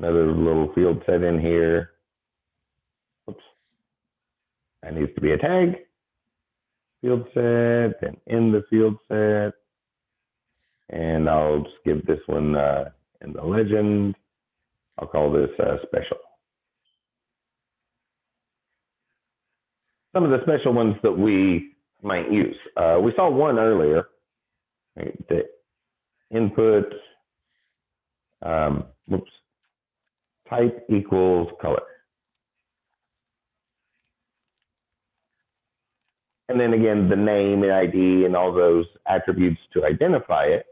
Another little field set in here. Oops. That needs to be a tag. Field set, and in the field set. And I'll just give this one in the legend. I'll call this special. Some of the special ones that we might use. We saw one earlier, right? The input, type equals color. And then again, the name and ID and all those attributes to identify it.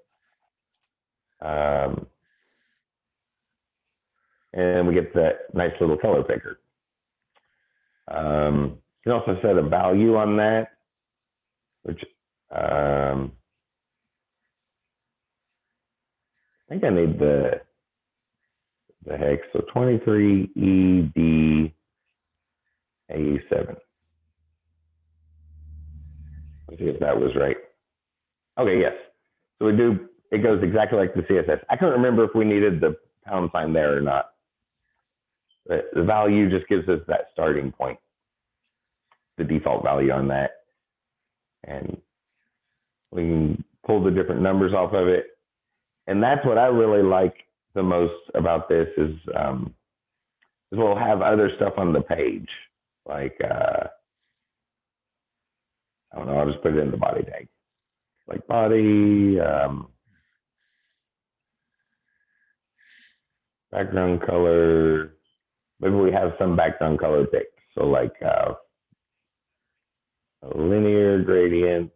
And we get that nice little color picker. You can also set a value on that, which I think I need the hex. So 23EDA7. Let's see if that was right. Okay, yes. So we do, it goes exactly like the CSS. I can't remember if we needed the pound sign there or not. But the value just gives us that starting point, the default value on that. And we can pull the different numbers off of it. And that's what I really like the most about this is we'll have other stuff on the page. Like, I don't know, I'll just put it in the body tag. Like body, background color. Maybe we have some background color picked. So like a linear gradient.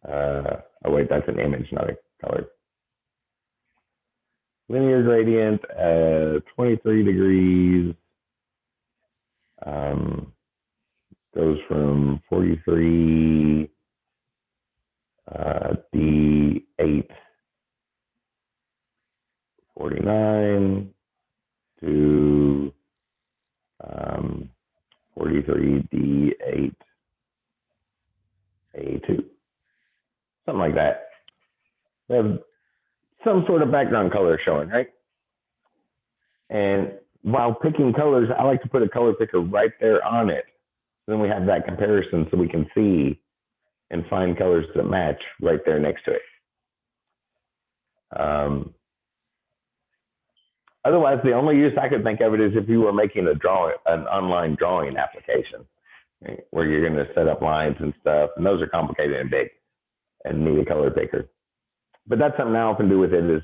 Oh wait, that's an image, not a color. Linear gradient, 23 degrees. Goes from 43 D8 49 to 43 D8 A2, something like that. We have some sort of background color showing, right? And while picking colors, I like to put a color picker right there on it. Then we have that comparison so we can see and find colors that match right there next to it. Otherwise, the only use I could think of it is if you were making an online drawing application, right, where you're going to set up lines and stuff, and those are complicated and big and need a color picker. But that's something I often do with it is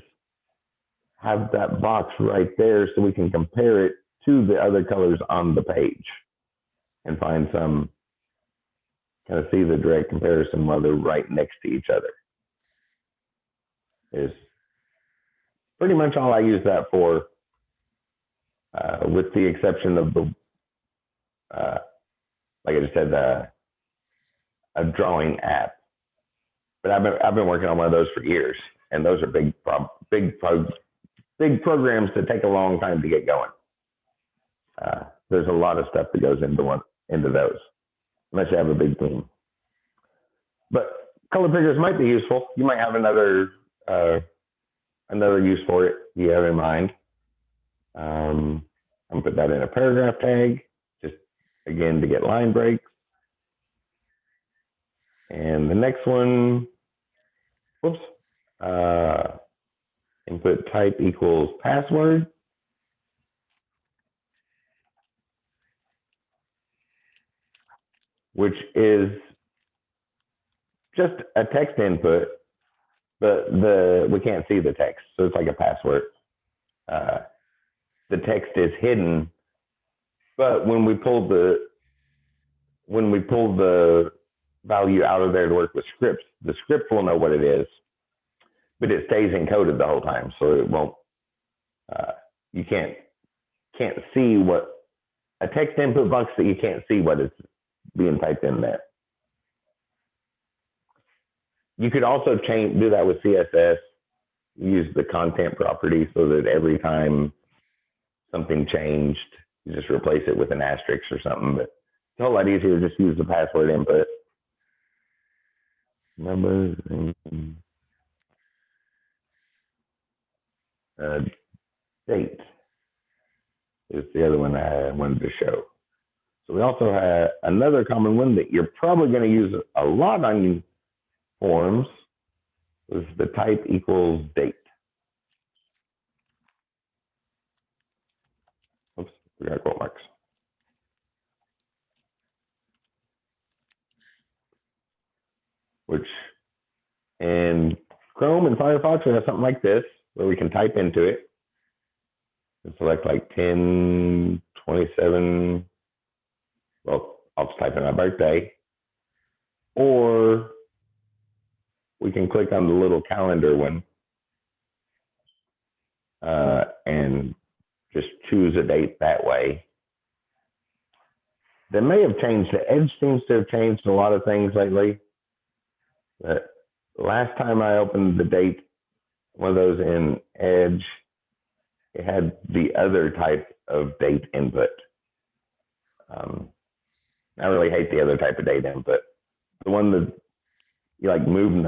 have that box right there so we can compare it to the other colors on the page and find some, kind of see the direct comparison while they're right next to each other. Is pretty much all I use that for, with the exception of the, like I just said, a drawing app. But I've been working on one of those for years, and those are big programs that take a long time to get going. There's a lot of stuff that goes into those, unless you have a big team. But color pickers might be useful. You might have another use for it you have in mind. I'm gonna put that in a paragraph tag, just again to get line breaks. And the next one, whoops, input type equals password. Which is just a text input, but we can't see the text, so it's like a password. The text is hidden, but when we pull the value out of there to work with scripts, the script will know what it is, but it stays encoded the whole time, so it won't. You can't see what a text input box that you can't see what is being typed in there. You could also do that with CSS. Use the content property so that every time something changed, you just replace it with an asterisk or something. But it's a whole lot easier to just use the password input. Numbers and date is the other one I wanted to show. So we also have another common one that you're probably going to use a lot on forms is the type equals date. Oops, forgot quote marks. Which in Chrome and Firefox, we have something like this where we can type into it and select like 10, 27. Well, I'll just type in my birthday. Or we can click on the little calendar one and just choose a date that way. They may have changed. The Edge seems to have changed a lot of things lately. But last time I opened the date, one of those in Edge, it had the other type of date input. I really hate the other type of date input. The one that you like move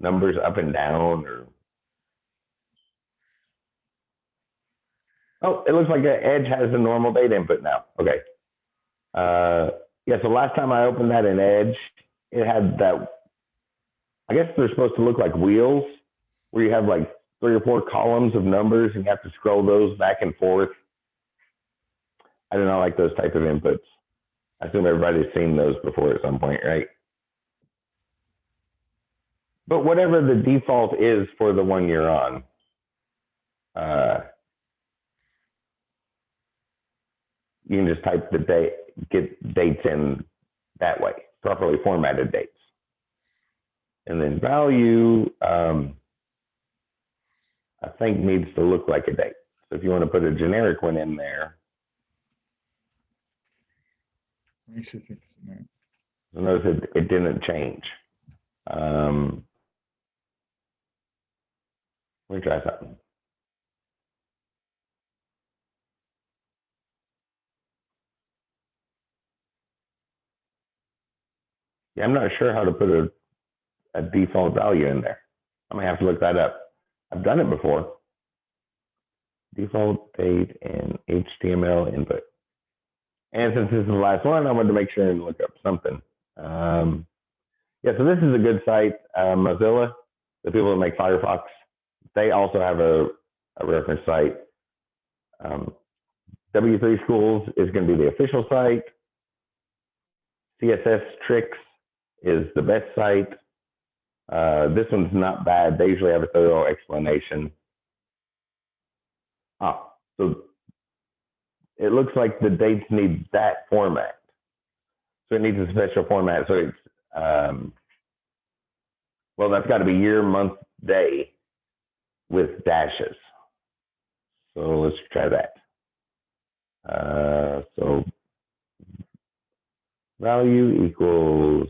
numbers up and down, or oh, it looks like Edge has the normal date input now. Okay. Yeah, so last time I opened that in Edge, it had that, I guess they're supposed to look like wheels, where you have like 3 or 4 columns of numbers and you have to scroll those back and forth. I do not like those type of inputs. I assume everybody's seen those before at some point, right? But whatever the default is for the one you're on, you can just type the date, get dates in that way, properly formatted dates. And then value, I think needs to look like a date. So if you want to put a generic one in there, so notice it didn't change. Let me try something. Yeah, I'm not sure how to put a default value in there. I'm gonna have to look that up. I've done it before. Default date and HTML input. And since this is the last one, I wanted to make sure and look up something. Yeah, so this is a good site. Mozilla, the people that make Firefox, they also have a reference site. W3 Schools is going to be the official site. CSS Tricks is the best site. This one's not bad. They usually have a thorough explanation. So it looks like the dates need that format. So it needs a special format. So it's, well, that's got to be year, month, day with dashes. So let's try that. So value equals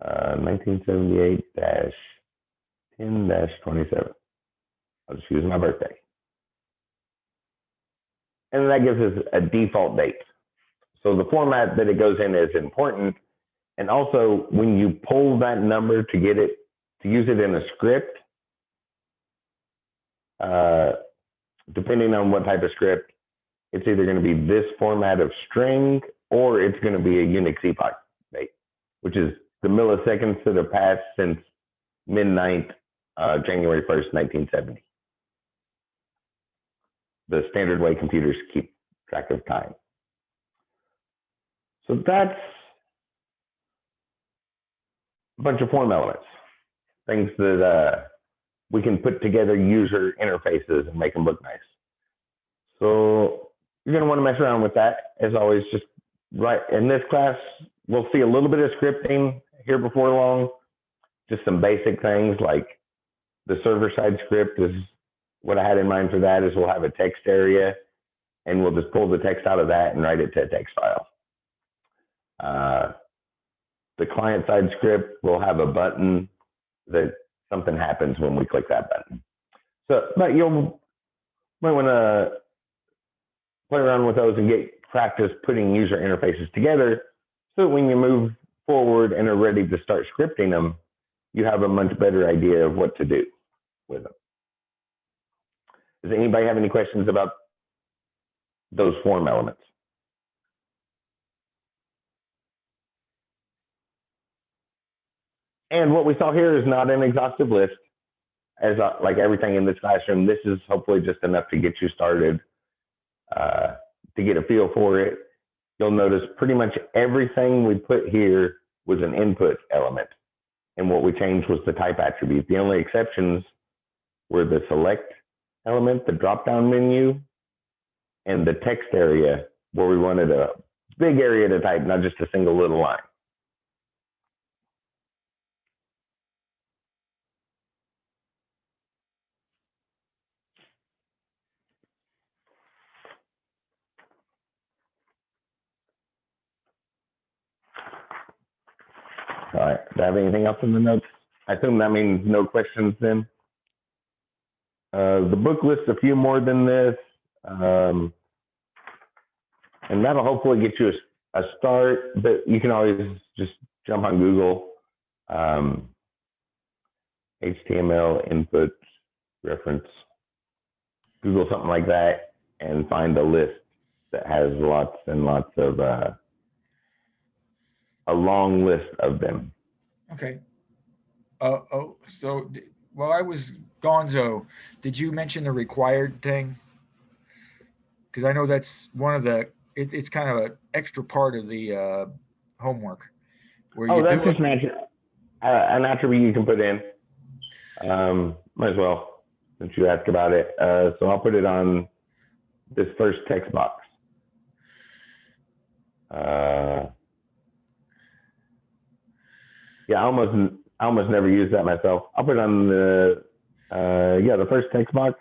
1978-10-27. I'll just use my birthday. And that gives us a default date. So the format that it goes in is important. And also, when you pull that number to get it, to use it in a script, depending on what type of script, it's either going to be this format of string or it's going to be a Unix epoch date, which is the milliseconds that have passed since midnight, January 1st, 1970. The standard way computers keep track of time. So that's a bunch of form elements, things that we can put together user interfaces and make them look nice. So you're going to want to mess around with that. As always, just right in this class, we'll see a little bit of scripting here before long, just some basic things like the server-side script is what I had in mind for that is we'll have a text area and we'll just pull the text out of that and write it to a text file. The client-side script will have a button that something happens when we click that button. So, but you'll might want to play around with those and get practice putting user interfaces together so that when you move forward and are ready to start scripting them, you have a much better idea of what to do with them. Does anybody have any questions about those form elements? And what we saw here is not an exhaustive list. As like everything in this classroom, this is hopefully just enough to get you started, to get a feel for it. You'll notice pretty much everything we put here was an input element. And what we changed was the type attribute. The only exceptions were the select element, the drop-down menu, and the text area where we wanted a big area to type, not just a single little line. All right, do I have anything else in the notes? I assume that means no questions then. The book lists a few more than this, and that'll hopefully get you a start, but you can always just jump on Google, HTML input reference, Google something like that, and find a list that has lots and lots of, a long list of them. Okay. So while I was gonzo, did you mention the required thing? Because I know that's one of the, it's kind of an extra part of the homework. Where you that's just an attribute you can put in. Might as well, since you asked about it. So I'll put it on this first text box. Yeah, I almost never use that myself. I'll put it on the first text box.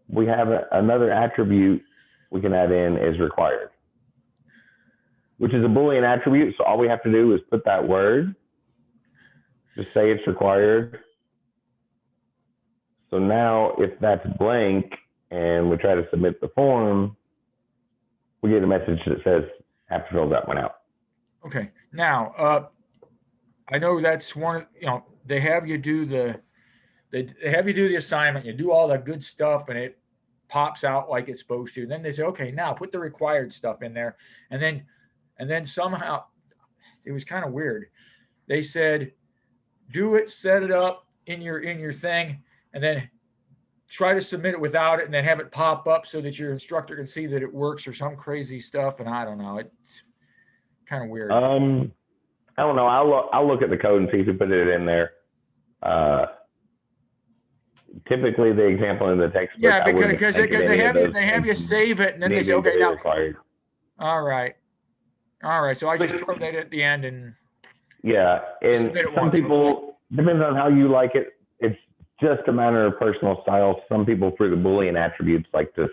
We have another attribute we can add in is required, which is a Boolean attribute. So all we have to do is put that word, just say it's required. So now if that's blank and we try to submit the form, we get a message that says have to fill that one out. Okay. Now, I know that's one, they have you do the assignment, you do all the good stuff and it pops out like it's supposed to. And then they say, okay, now put the required stuff in there. And then somehow it was kind of weird. They said, do it, set it up in your thing, and then try to submit it without it and then have it pop up so that your instructor can see that it works or some crazy stuff. And I don't know, it's kind of weird. I don't know. I'll look at the code and see if you put it in there. Typically, the example in the textbook. Yeah, because they have you save it and then they say, okay, now. Required. All right. So I just throw that at the end and. Yeah, and some people, depends on how you like it. It's just a matter of personal style. Some people, through the Boolean attributes, like to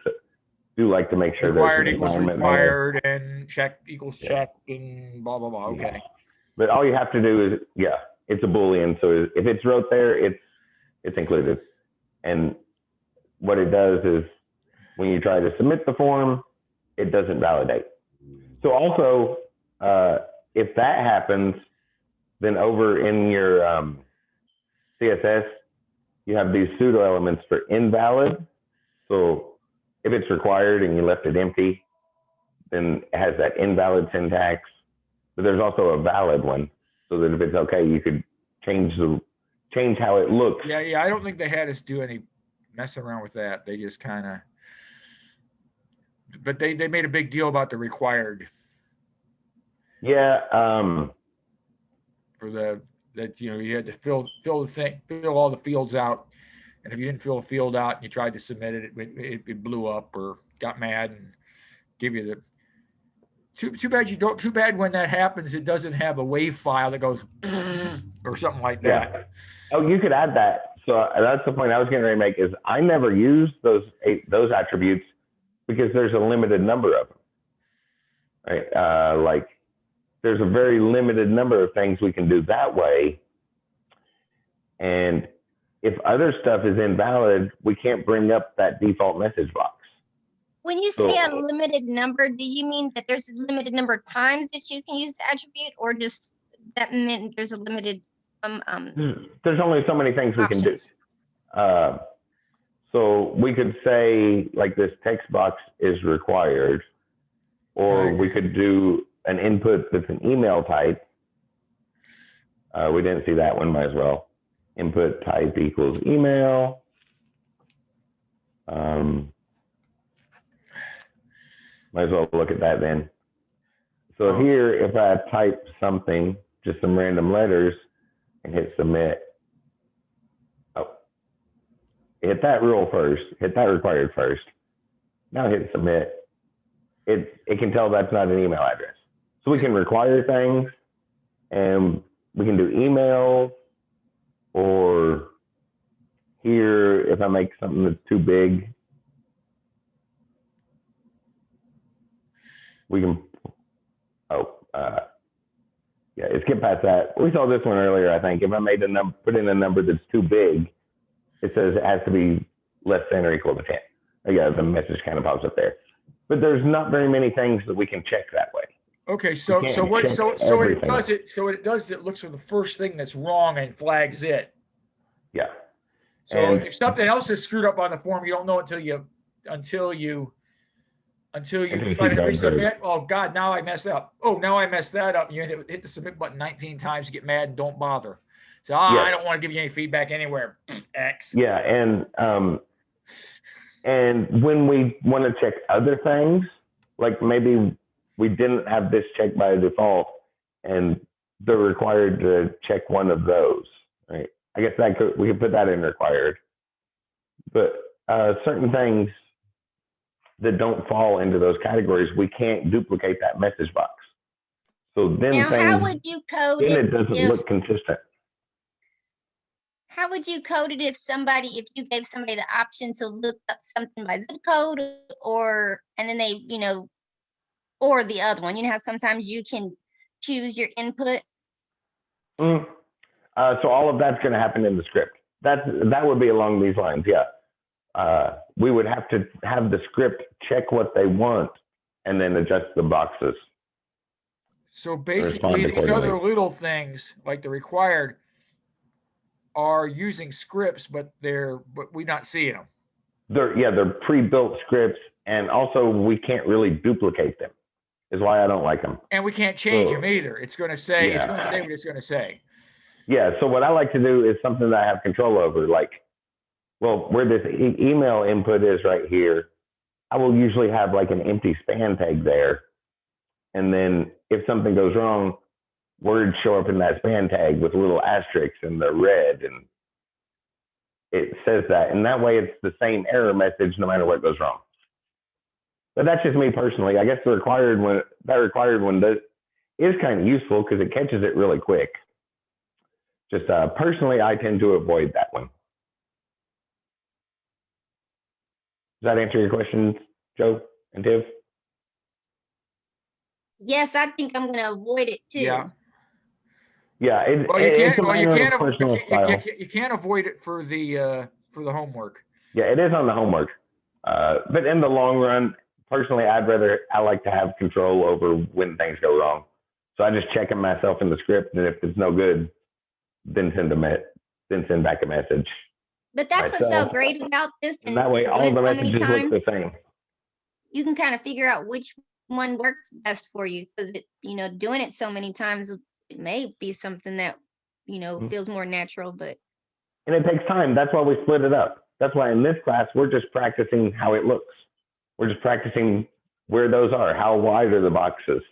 make sure required equals required there. And check equals check and blah blah blah. Okay. Yeah. But all you have to do is, it's a Boolean. So if it's wrote there, it's included. And what it does is when you try to submit the form, it doesn't validate. So also, if that happens, then over in your CSS, you have these pseudo elements for invalid. So if it's required and you left it empty, then it has that invalid syntax. But there's also a valid one, so that if it's okay, you could change how it looks. Yeah. I don't think they had us do any messing around with that. They just kind of, but they made a big deal about the required. Yeah. For that you had to fill all the fields out, and if you didn't fill a field out and you tried to submit it, it blew up or got mad and give you the. Too bad when that happens, it doesn't have a WAV file that goes or something like that. Yeah. Oh, you could add that. So that's the point I was getting ready to make is I never use those attributes because there's a limited number of them. Right? Like there's a very limited number of things we can do that way. And if other stuff is invalid, we can't bring up that default message box. When you say a limited number, do you mean that there's a limited number of times that you can use the attribute, or just that meant there's a limited there's only so many things we can do. So we could say like this text box is required, or we could do an input that's an email type. We didn't see that one, might as well. Input type equals email. Might as well look at that then. So here, if I type something, just some random letters, and hit submit, hit that rule first, hit that required first. Now hit submit. it can tell that's not an email address. So we can require things, and we can do email, or here, if I make something that's too big, we can, yeah, skip past that. We saw this one earlier, I think. If I made put in a number that's too big, it says it has to be less than or equal to 10. Yeah, the message kind of pops up there. But there's not very many things that we can check that way. Okay, so what it does it looks for the first thing that's wrong and flags it. Yeah. So if something else is screwed up on the form, you don't know until you try to resubmit. Oh God, now I messed up. Oh, now I messed that up. And you hit the submit button 19 times, get mad, and don't bother. So I don't want to give you any feedback anywhere. X. Yeah, and when we want to check other things, like maybe we didn't have this checked by default, and they're required to check one of those, right? I guess we could put that in required. But certain things that don't fall into those categories, we can't duplicate that message box. So then now, how would you code it? It doesn't look consistent. How would you code it if you gave somebody the option to look up something by zip code, and then they, or the other one? You know how sometimes you can choose your input. So all of that's going to happen in the script. That would be along these lines. Yeah. We would have to have the script check what they want and then adjust the boxes. So basically, these other little things like the required are using scripts, but we're not seeing them. They're pre-built scripts, and also we can't really duplicate them. Is why I don't like them. And we can't change them either. It's going to say what it's going to say. Yeah. So what I like to do is something that I have control over, like, well, where this email input is right here, I will usually have like an empty span tag there, and then if something goes wrong, words show up in that span tag with little asterisks and they're red, and it says that, and that way it's the same error message no matter what goes wrong. But that's just me personally. I guess the required one is kind of useful because it catches it really quick. Just personally, I tend to avoid that one. Does that answer your questions, Joe and Tiv? Yes, I think I'm going to avoid it too. Yeah. Yeah, you can't avoid it for the homework. Yeah, it is on the homework, but in the long run, personally, I like to have control over when things go wrong. So I just check them myself in the script, and if it's no good, then send back a message. But that's what's so great about this, and that way all the messages look the same. You can kind of figure out which one works best for you, because doing it so many times, it may be something that feels more natural, and it takes time. That's why we split it up. That's why in this class we're just practicing how it looks. We're just practicing where those are. How wide are the boxes?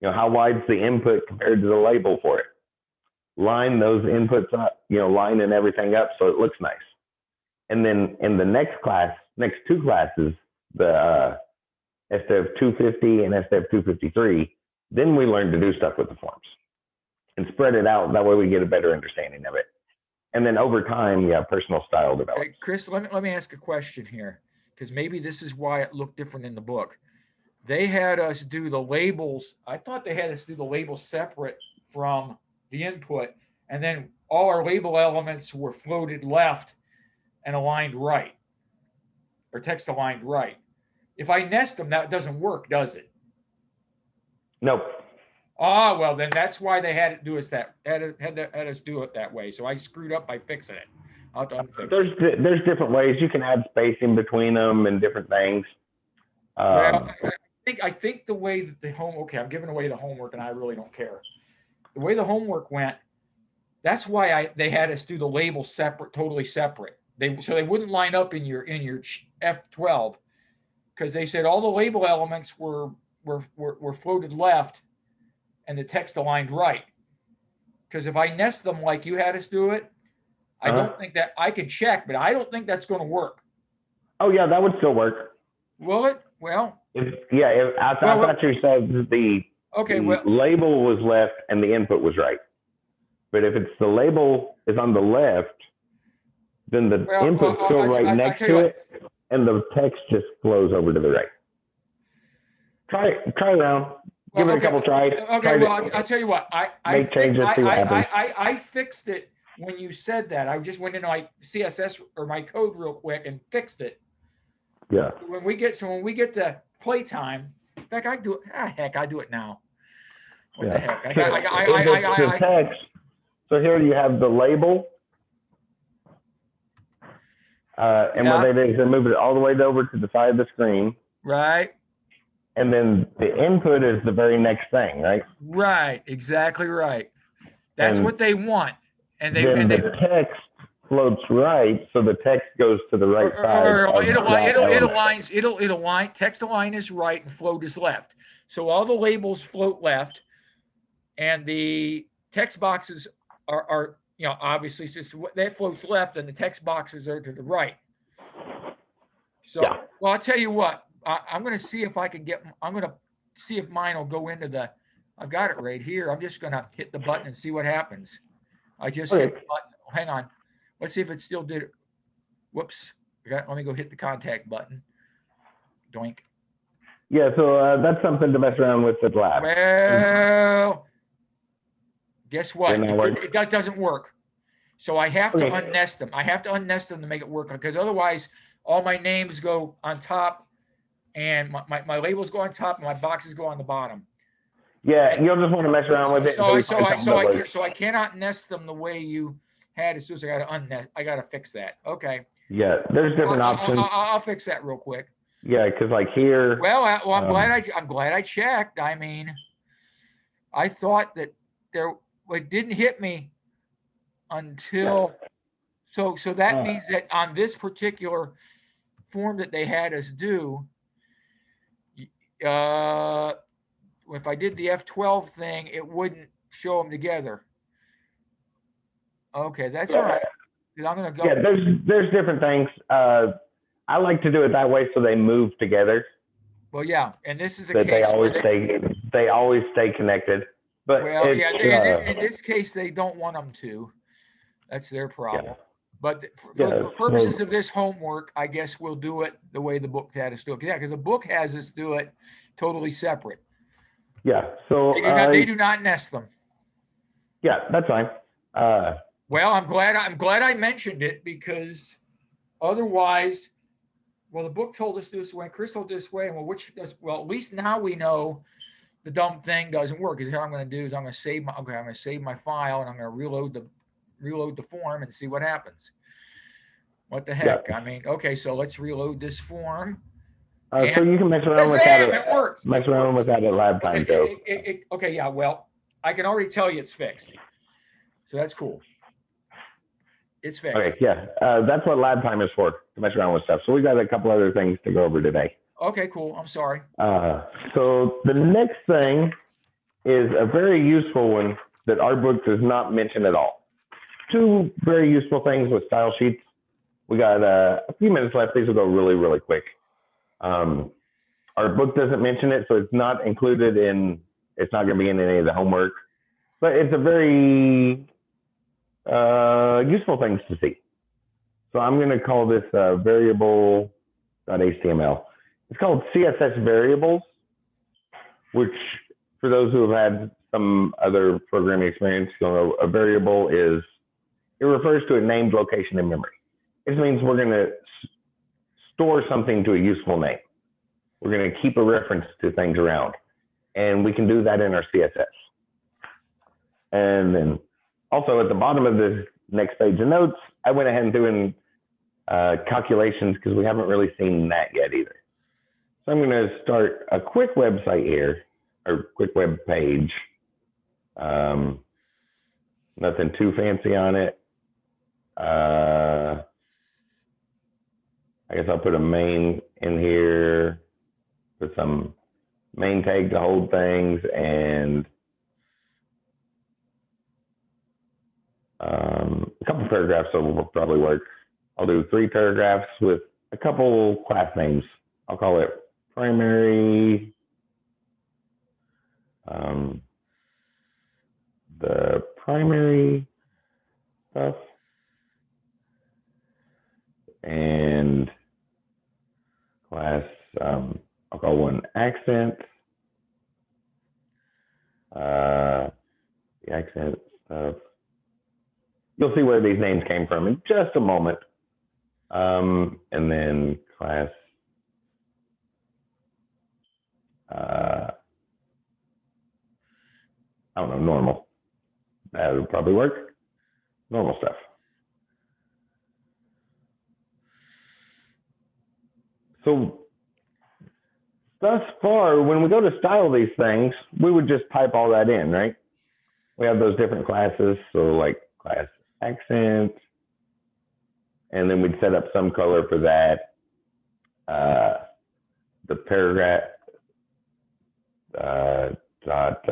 How wide's the input compared to the label for it? Line those inputs up, line and everything up so it looks nice. And then in the next two classes, the SDEV 250 and SDEV 253, then we learn to do stuff with the forms and spread it out. That way we get a better understanding of it. And then over time, personal style develops. Hey, Chris, let me ask a question here, because maybe this is why it looked different in the book. They had us do the labels. I thought they had us do the labels separate from the input, and then all our label elements were floated left and aligned right, or text aligned right. If I nest them, that doesn't work, does it? Nope. Ah, well, then that's why they had to do us had us do it that way. So I screwed up by fixing it. I'll have to unfix it. There's different ways you can add spacing between them and different things. Well, I think the way that I'm giving away the homework, and I really don't care. The way the homework went, that's why they had us do the label separate, totally separate. So they wouldn't line up in your F12, because they said all the label elements were floated left and the text aligned right. Because if I nest them like you had us do it, I don't think that I could check, but I don't think that's going to work. Oh yeah, that would still work. Will it? Well, I thought you said the label was left and the input was right. But if it's the label is on the left, then the input's still right next to it, and the text just flows over to the right. Try around. Give it a couple tries. Okay, well, I'll tell you what. I fixed it when you said that. I just went into my CSS or my code real quick and fixed it. Yeah. When we get to playtime, in fact, I do it. Heck, I do it now. What the heck? I text. So here you have the label. And what they did is they moved it all the way over to the side of the screen. Right. And then the input is the very next thing, right? Right. Exactly right. That's what they want. And the text floats right, so the text goes to the right side. It'll align. Text align is right and float is left. So all the labels float left, and the text boxes are obviously that floats left, and the text boxes are to the right. So, well, I'll tell you what. I'm going to see if I can I'm going to see if mine will go into I've got it right here. I'm just going to hit the button and see what happens. I just hit the button. Hang on. Let's see if it still did it. Whoops. Let me go hit the contact button. Doink. Yeah, so that's something to mess around with at lab. Well, guess what? That doesn't work. So I have to unnest them. I have to unnest them to make it work, because otherwise all my names go on top and my labels go on top and my boxes go on the bottom. Yeah, you'll just want to mess around with it. So I cannot nest them the way you had. As soon as I got to unnest, I got to fix that. Okay. Yeah, there's different options. I'll fix that real quick. Yeah, because like here. Well, I'm glad I checked. I mean, I thought that it didn't hit me until. So that means that on this particular form that they had us do, if I did the F12 thing, it wouldn't show them together. Okay, that's all right. I'm gonna go. Yeah, there's different things. I like to do it that way so they move together. Well, yeah, and this is a that case they always stay connected. But in this case, they don't want them to. That's their problem. Yeah. But for purposes of this homework, I guess we'll do it the way the book had us do it. Yeah, because the book has us do it totally separate. Yeah. So they do not nest them. Yeah, that's fine. Well, I'm glad I mentioned it, because otherwise, the book told us this way, Chris told this way, and at least now we know the dumb thing doesn't work. Because what I'm going to do is I'm going to save my file, and I'm going to reload the form and see what happens. What the heck? Yeah. I mean, okay, so let's reload this form. So you can mess around with that. It works. Mess around with that at lab time, too. Okay, yeah. Well, I can already tell you it's fixed, so that's cool. It's fixed. Okay, yeah. That's what lab time is for, to mess around with stuff. So we got a couple other things to go over today. Okay, cool. I'm sorry. So the next thing is a very useful one that our book does not mention at all. Two very useful things with style sheets. We got a few minutes left. These will go really, really quick. Our book doesn't mention it, so it's not included in, it's not going to be in any of the homework, but it's a very useful things to see. So I'm going to call this variable.html. It's called CSS Variables, which for those who have had some other programming experience, you'll know a variable it refers to a named location in memory. This means we're going to store something to a useful name. We're going to keep a reference to things around, and we can do that in our CSS. And then also at the bottom of the next page of notes, I went ahead and doing calculations because we haven't really seen that yet either. So I'm going to start a quick website here, or quick web page. Nothing too fancy on it. I guess I'll put a main in here, put some main tag to hold things, and a couple paragraphs will probably work. I'll do 3 paragraphs with a couple class names. I'll call it primary, the primary stuff, and class, I'll call one accent. The accent stuff. You'll see where these names came from in just a moment. And then class, I don't know, normal. That would probably work. Normal stuff. So thus far, when we go to style these things, we would just type all that in, right? We have those different classes. So like class accent, and then we'd set up some color for that. The paragraph dot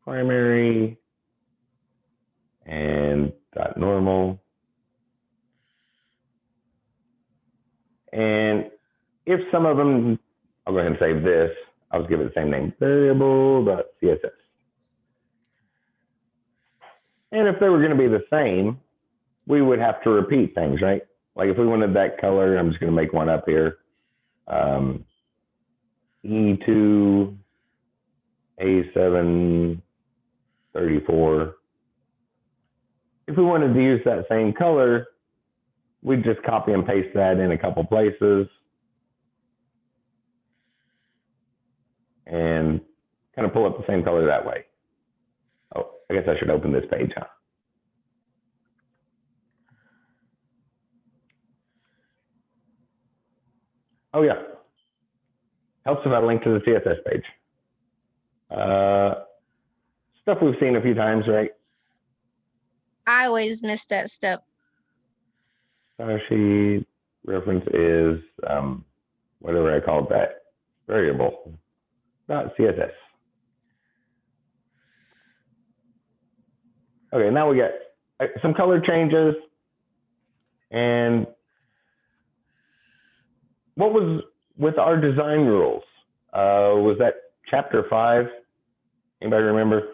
primary and dot normal. And if some of them, I'll go ahead and save this. I'll just give it the same name, variable.css. And if they were going to be the same, we would have to repeat things, right? Like if we wanted that color, I'm just going to make one up here. E2, A7, 34. If we wanted to use that same color, we'd just copy and paste that in a couple places and kind of pull up the same color that way. Oh, I guess I should open this page, huh? Oh yeah, helps if I link to the CSS page. Stuff we've seen a few times, right? I always miss that step. Style sheet reference is whatever I called that, variable, .css. Okay, now we got some color changes. And what was with our design rules? Was that chapter 5? Anybody remember?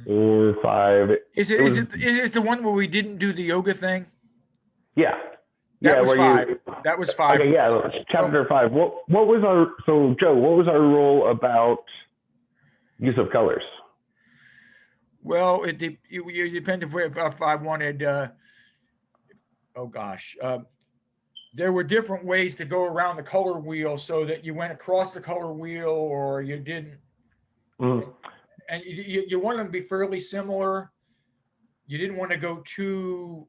Or 5? Is it the one where we didn't do the yoga thing? Yeah. That was 5. That was 5. Okay, yeah, chapter 5. What was our, so Joe, what was our rule about use of colors? Well, it depends if I wanted, there were different ways to go around the color wheel so that you went across the color wheel or you didn't. Mm-hmm. And you want them to be fairly similar. You didn't want to go too,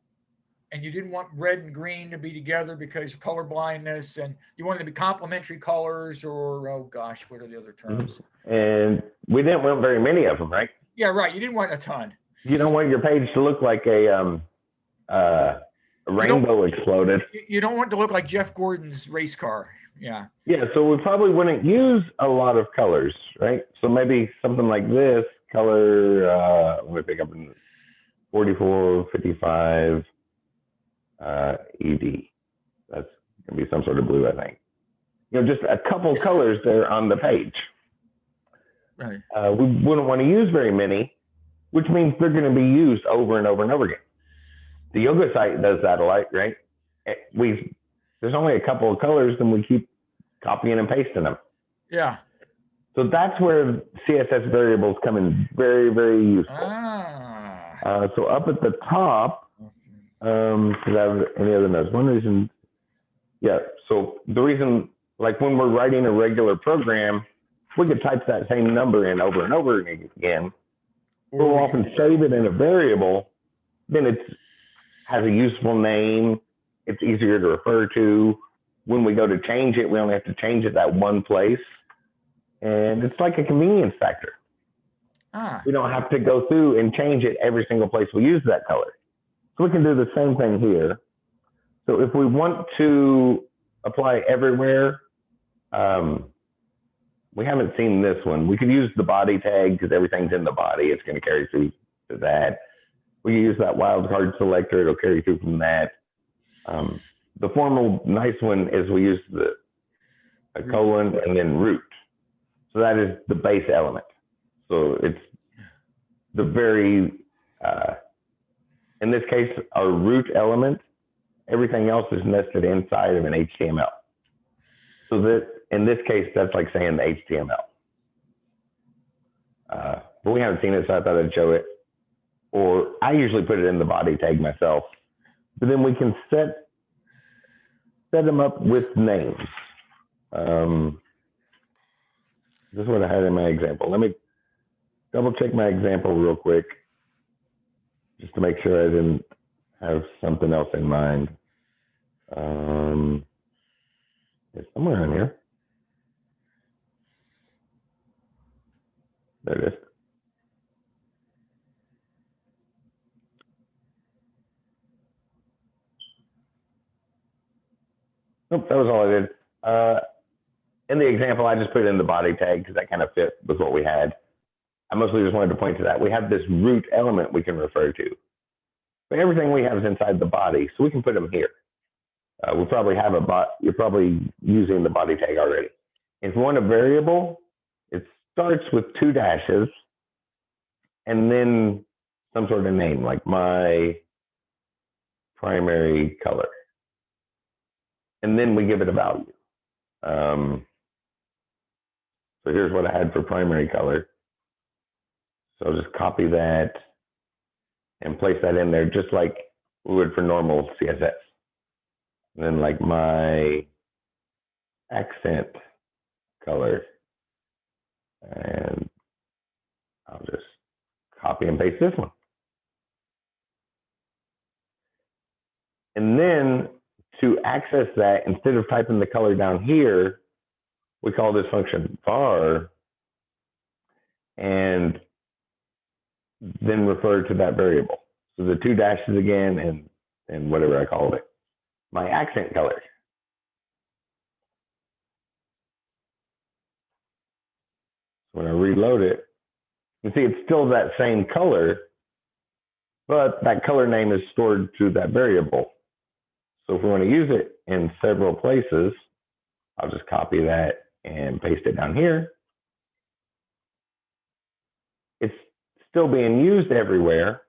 and you didn't want red and green to be together because of color blindness, and you wanted to be complementary colors or, oh gosh, what are the other terms? And we didn't want very many of them, right? Yeah, right. You didn't want a ton. You don't want your page to look like a rainbow exploded. You don't want it to look like Jeff Gordon's race car. Yeah. Yeah, so we probably wouldn't use a lot of colors, right? So maybe something like this color, let me pick up in 44, 55, ED. That's gonna be some sort of blue, I think. You know, just a couple colors there on the page. Right. We wouldn't want to use very many, which means they're going to be used over and over and over again. The yoga site does that a lot, right? There's only a couple of colors, and we keep copying and pasting them. Yeah. So that's where CSS variables come in very, very useful. So up at the top, because I have any other notes? One reason, yeah. So the reason, like when we're writing a regular program, we could type that same number in over and over again. We'll often save it in a variable. Then it has a useful name. It's easier to refer to. When we go to change it, we only have to change it that one place. And it's like a convenience factor. We don't have to go through and change it every single place we use that color. So we can do the same thing here. So if we want to apply everywhere, we haven't seen this one. We could use the body tag because everything's in the body. It's going to carry through to that. We can use that wildcard selector. It'll carry through from that. the formal nice one is we use a colon and then root. So that is the base element. So it's the very, in this case, our root element, everything else is nested inside of an HTML. So that in this case, that's like saying the HTML. But we haven't seen it, so I thought I'd show it. Or I usually put it in the body tag myself. But then we can set them up with names. This is what I had in my example. Let me double check my example real quick, just to make sure I didn't have something else in mind. It's somewhere in here. There it is. Nope, that was all I did. In the example, I just put it in the body tag because that kind of fit with what we had. I mostly just wanted to point to that. We have this root element we can refer to. But everything we have is inside the body, so we can put them here. We probably have you're probably using the body tag already. If you want a variable, it starts with 2 dashes and then some sort of name, like my primary color. And then we give it a value. So here's what I had for primary color. So I'll just copy that and place that in there just like we would for normal CSS. And then like my accent color. And I'll just copy and paste this one. And then to access that, instead of typing the color down here, we call this function var and then refer to that variable. So the 2 dashes again and whatever I called it. My accent color. So when I reload it, you see it's still that same color, but that color name is stored to that variable. So if we want to use it in several places, I'll just copy that and paste it down here. It's still being used everywhere.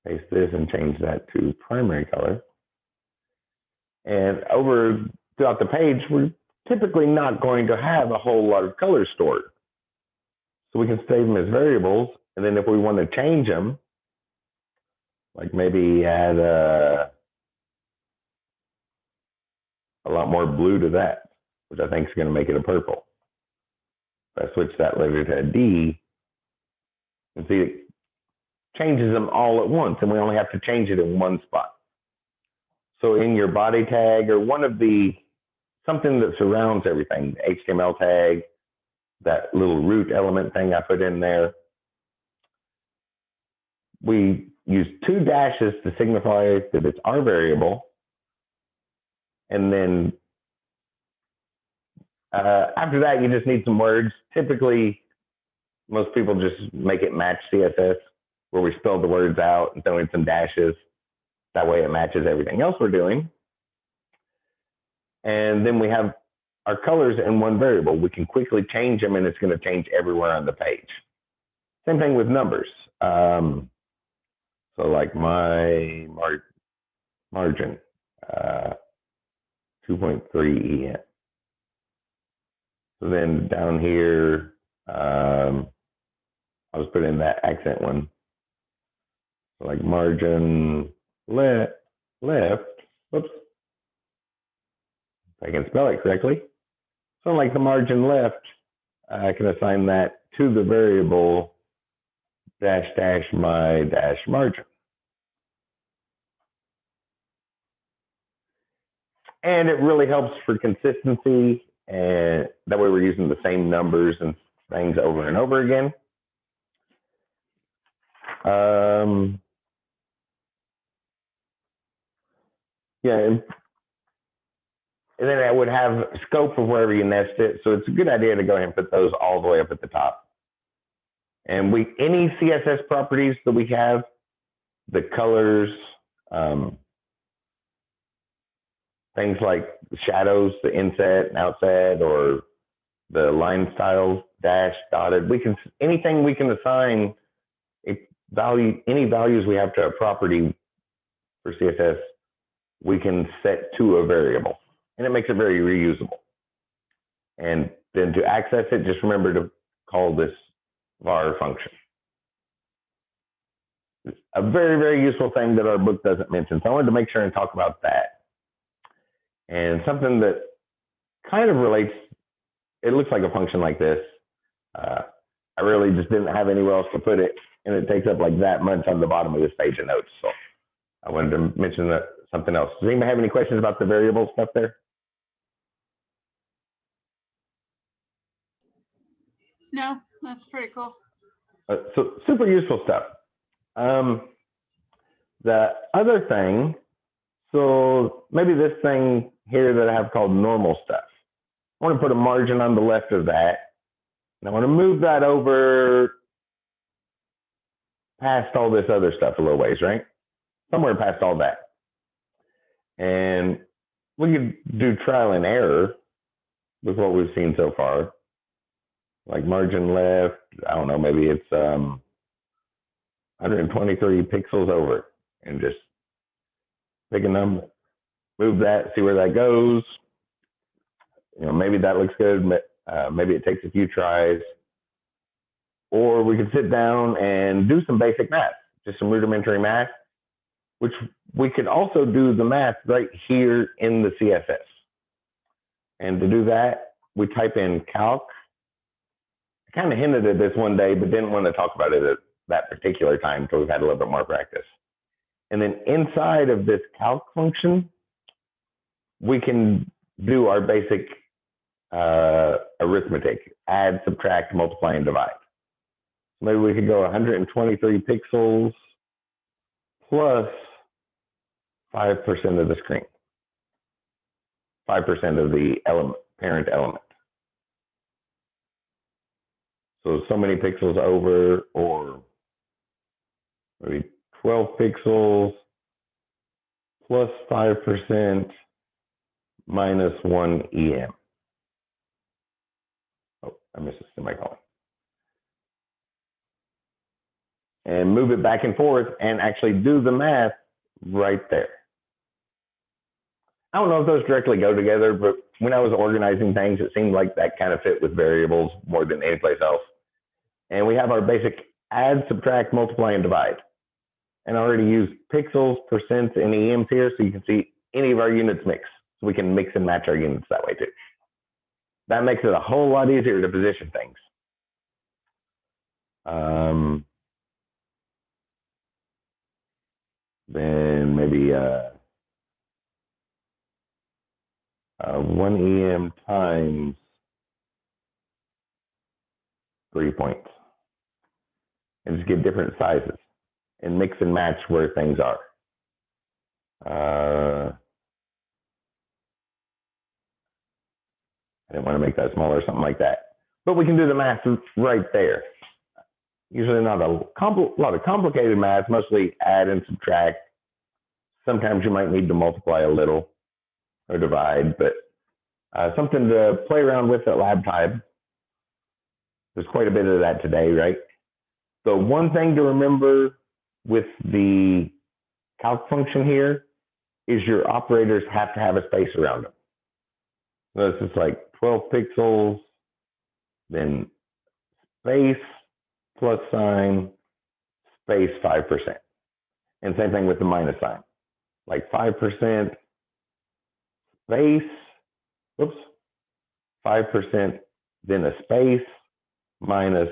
Paste this and change that to primary color. And over throughout the page, we're typically not going to have a whole lot of colors stored. So we can save them as variables. And then if we want to change them, like maybe add a lot more blue to that, which I think is going to make it a purple. If I switch that letter to a D, you can see it changes them all at once, and we only have to change it in one spot. So in your body tag or something that surrounds everything, the HTML tag, that little root element thing I put in there, we use 2 dashes to signify that it's our variable. And then after that, you just need some words. Typically, most people just make it match CSS, where we spell the words out and throw in some dashes. That way it matches everything else we're doing. And then we have our colors in one variable. We can quickly change them, and it's going to change everywhere on the page. Same thing with numbers. So like my margin, 2.3 EN. So then down here, I'll just put in that accent one. So like margin left, whoops, if I can spell it correctly. So like the margin left, I can assign that to the variable dash dash my dash margin. And it really helps for consistency, and that way we're using the same numbers and things over and over again. Yeah, and then I would have scope of wherever you nest it. So it's a good idea to go ahead and put those all the way up at the top. And any CSS properties that we have, the colors, Things like shadows, the inset and outset, or the line styles, dash, dotted. Anything we can assign a value, any values we have to a property for CSS, we can set to a variable, and it makes it very reusable. And then to access it, just remember to call this var function. It's a very, very useful thing that our book doesn't mention. So I wanted to make sure and talk about that. And something that kind of relates, it looks like a function like this. I really just didn't have anywhere else to put it, and it takes up like that much on the bottom of this page of notes. So I wanted to mention that something else. Does anybody have any questions about the variable stuff there? No, that's pretty cool. So super useful stuff. The other thing, so maybe this thing here that I have called normal stuff. I want to put a margin on the left of that. And I want to move that over past all this other stuff a little ways, right? Somewhere past all that. And we could do trial and error with what we've seen so far. Like margin left, I don't know, maybe it's 123 pixels over, and just pick a number, move that, see where that goes. You know, maybe that looks good. Maybe it takes a few tries. Or we could sit down and do some basic math, just some rudimentary math, which we could also do the math right here in the CSS. And to do that, we type in calc. I kind of hinted at this one day, but didn't want to talk about it at that particular time until we've had a little bit more practice. And then inside of this calc function, we can do our basic arithmetic, add, subtract, multiply, and divide. Maybe we could go 123 pixels plus 5% of the screen, 5% of the parent element. So many pixels over, or maybe 12 pixels plus 5% minus 1 EM. Oh, I missed a semicolon. And move it back and forth and actually do the math right there. I don't know if those directly go together, but when I was organizing things, it seemed like that kind of fit with variables more than any place else. And we have our basic add, subtract, multiply, and divide. And I already used pixels, percents, and EMs here, so you can see any of our units mix. So we can mix and match our units that way too. That makes it a whole lot easier to position things. Then maybe 1 EM times 3 points. And just give different sizes and mix and match where things are. I didn't want to make that smaller or something like that. But we can do the math right there. Usually not a lot of complicated math, mostly add and subtract. Sometimes you might need to multiply a little or divide, but something to play around with at lab time. There's quite a bit of that today, right? So one thing to remember with the calc function here is your operators have to have a space around them. So this is like 12 pixels, then space, plus sign, space 5%. And same thing with the minus sign. Like 5%, space, oops, 5%, then a space, minus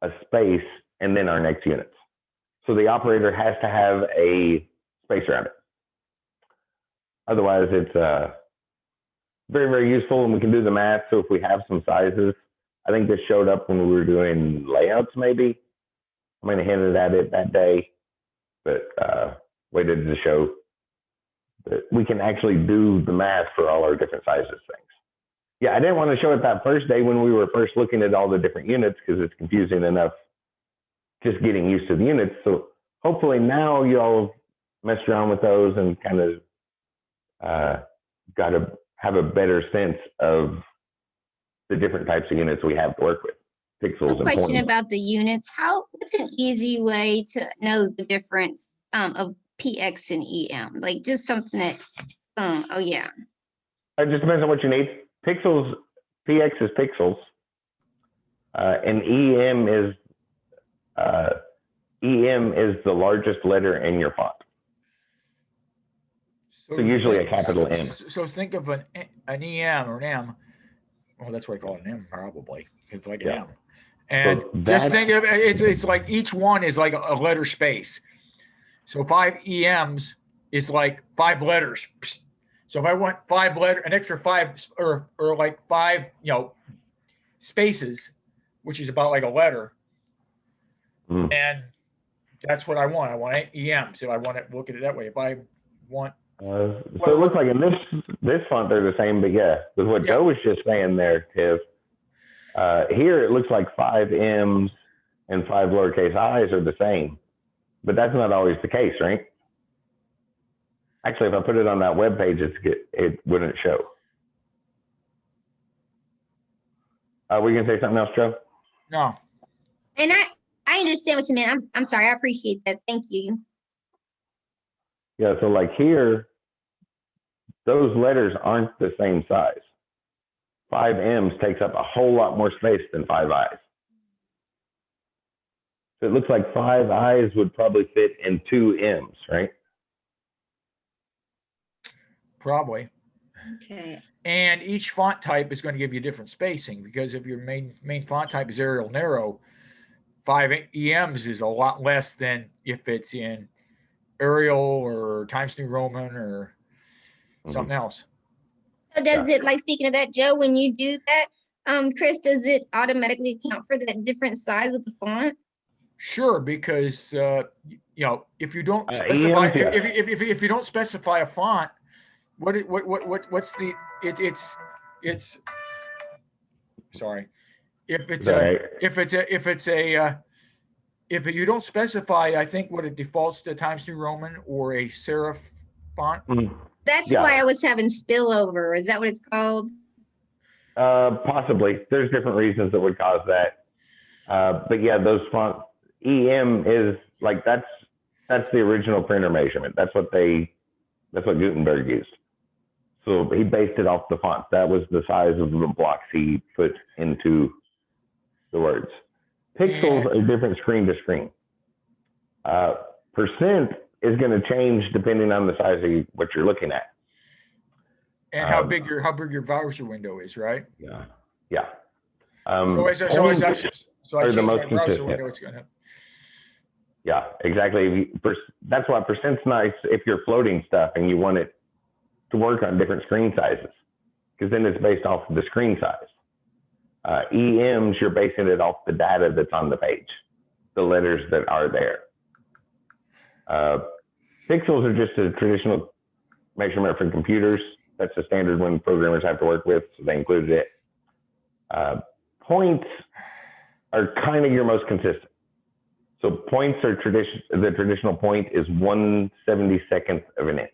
a space, and then our next units. So the operator has to have a space around it. Otherwise, it's very, very useful, and we can do the math. So if we have some sizes, I think this showed up when we were doing layouts, maybe. I might have hinted at it that day, but waited to show that we can actually do the math for all our different sizes things. Yeah, I didn't want to show it that first day when we were first looking at all the different units because it's confusing enough just getting used to the units. So hopefully now y'all messed around with those and kind of got to have a better sense of the different types of units we have to work with. Pixels A and question points. about the units. What's an easy way to know the difference of PX and EM? Like just something that, oh yeah. It just depends on what you need. Pixels, PX is pixels, and EM is the largest letter in your font. So usually a capital M. So think of an EM or an M. Well, that's what I call it, an M probably. It's like an M. And So just think of it, it's like each one is like a letter space. So 5 EMs is like 5 letters. So if I want an extra 5 or like 5, spaces, which is about like a letter, and that's what I want. I want 8 EMs. So I want to look at it that way. If I want, so it looks like in this font they're the same, but yeah, with what Joe was just saying there, Tiff. Here it looks like 5 M's and 5 lowercase i's are the same, but that's not always the case, right? Actually, if I put it on that web page, it wouldn't show. Were you gonna say something else, Joe? No. And I understand what you meant. I'm sorry. I appreciate that. Thank you. Yeah. So like here, those letters aren't the same size. 5 M's takes up a whole lot more space than 5 I's. So it looks like 5 I's would probably fit in 2 M's, right? Probably. Okay. And each font type is going to give you different spacing, because if your main font type is Arial narrow, 5 EMs is a lot less than if it's in Arial or Times New Roman or something else. So does it, like, speaking of that, Joe, when you do that, Chris, does it automatically account for that different size with the font? Sure, because if you don't specify, if you don't specify a font, what's the it's sorry, if you don't specify, I think what it defaults to Times New Roman or a serif font. That's why I was having spillover. Is that what it's called? Possibly. There's different reasons that would cause that. But yeah, those fonts, EM is like, that's the original printer measurement. That's what Gutenberg used. So he based it off the font. That was the size of the blocks he put into the words. Pixels are different screen to screen. Percent is going to change depending on the size of what you're looking at. And how big your browser window is, right? Yeah. So I change my browser window, it's going to. Yeah, exactly. That's why percent's nice if you're floating stuff and you want it to work on different screen sizes, because then it's based off of the screen size. EMs, you're basing it off the data that's on the page, the letters that are there. Pixels are just a traditional measurement for computers. That's the standard one programmers have to work with, so they included it. Points are kind of your most consistent. So points are the traditional point is 1/72nd of an inch.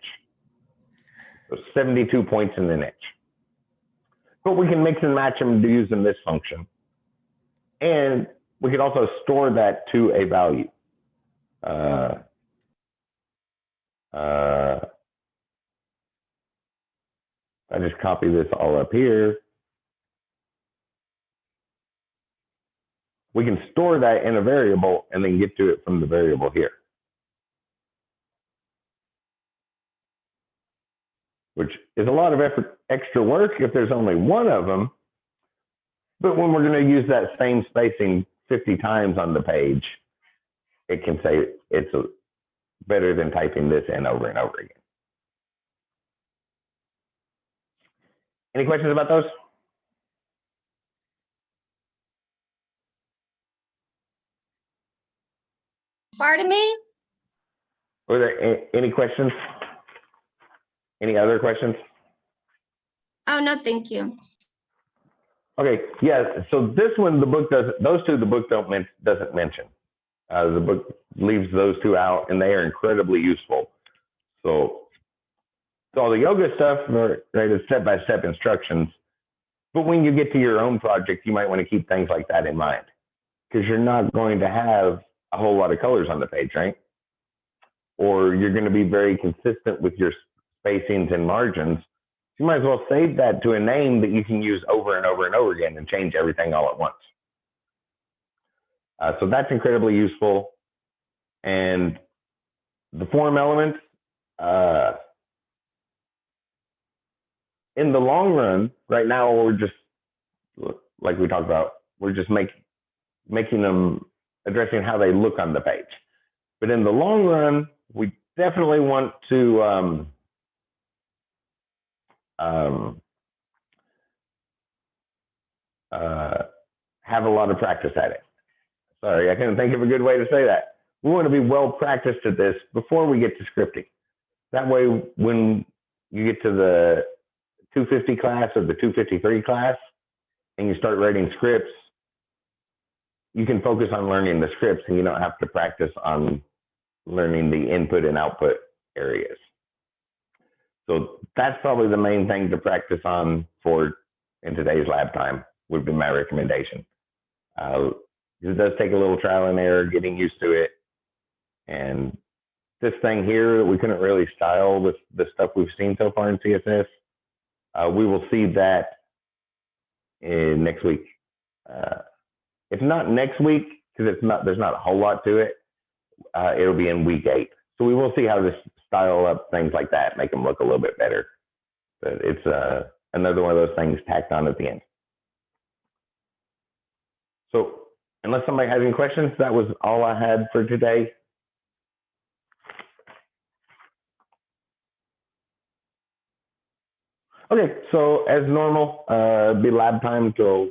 So 72 points in an inch. But we can mix and match them to use in this function. And we could also store that to a value. I just copy this all up here. We can store that in a variable and then get to it from the variable here, which is a lot of extra work if there's only one of them. But when we're going to use that same spacing 50 times on the page, it can say it's better than typing this in over and over again. Any questions about those? Pardon me? Were there any questions? Any other questions? Oh, no, thank you. Okay, yeah, so this one, the book doesn't, those two, the book doesn't mention. The book leaves those two out, and they are incredibly useful So all the yoga stuff, right, is step-by-step instructions. But when you get to your own project, you might want to keep things like that in mind, because you're not going to have a whole lot of colors on the page, right? Or you're going to be very consistent with your spacings and margins. You might as well save that to a name that you can use over and over and over again and change everything all at once. So that's incredibly useful. And the form elements, in the long run, right now, we're just, like we talked about, we're just making them, addressing how they look on the page. But in the long run, we definitely want to have a lot of practice at it. Sorry, I couldn't think of a good way to say that. We want to be well practiced at this before we get to scripting. That way, when you get to the 250 class or the 253 class and you start writing scripts, you can focus on learning the scripts and you don't have to practice on learning the input and output areas. So that's probably the main thing to practice on for in today's lab time would be my recommendation. It does take a little trial and error getting used to it. And this thing here, we couldn't really style with the stuff we've seen so far in CSS. We will see that next week. If not next week, because there's not a whole lot to it, it'll be in week 8. So we will see how to style up things like that, make them look a little bit better. But it's another one of those things tacked on at the end. So unless somebody has any questions, that was all I had for today. Okay, so as normal, be lab time till,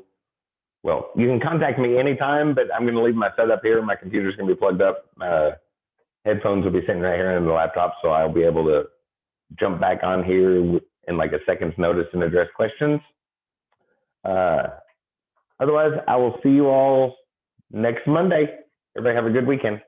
well, you can contact me anytime, but I'm going to leave my setup here. My computer's going to be plugged up. Headphones will be sitting right here in the laptop, so I'll be able to jump back on here in like a second's notice and address questions. Otherwise, I will see you all next Monday. Everybody have a good weekend.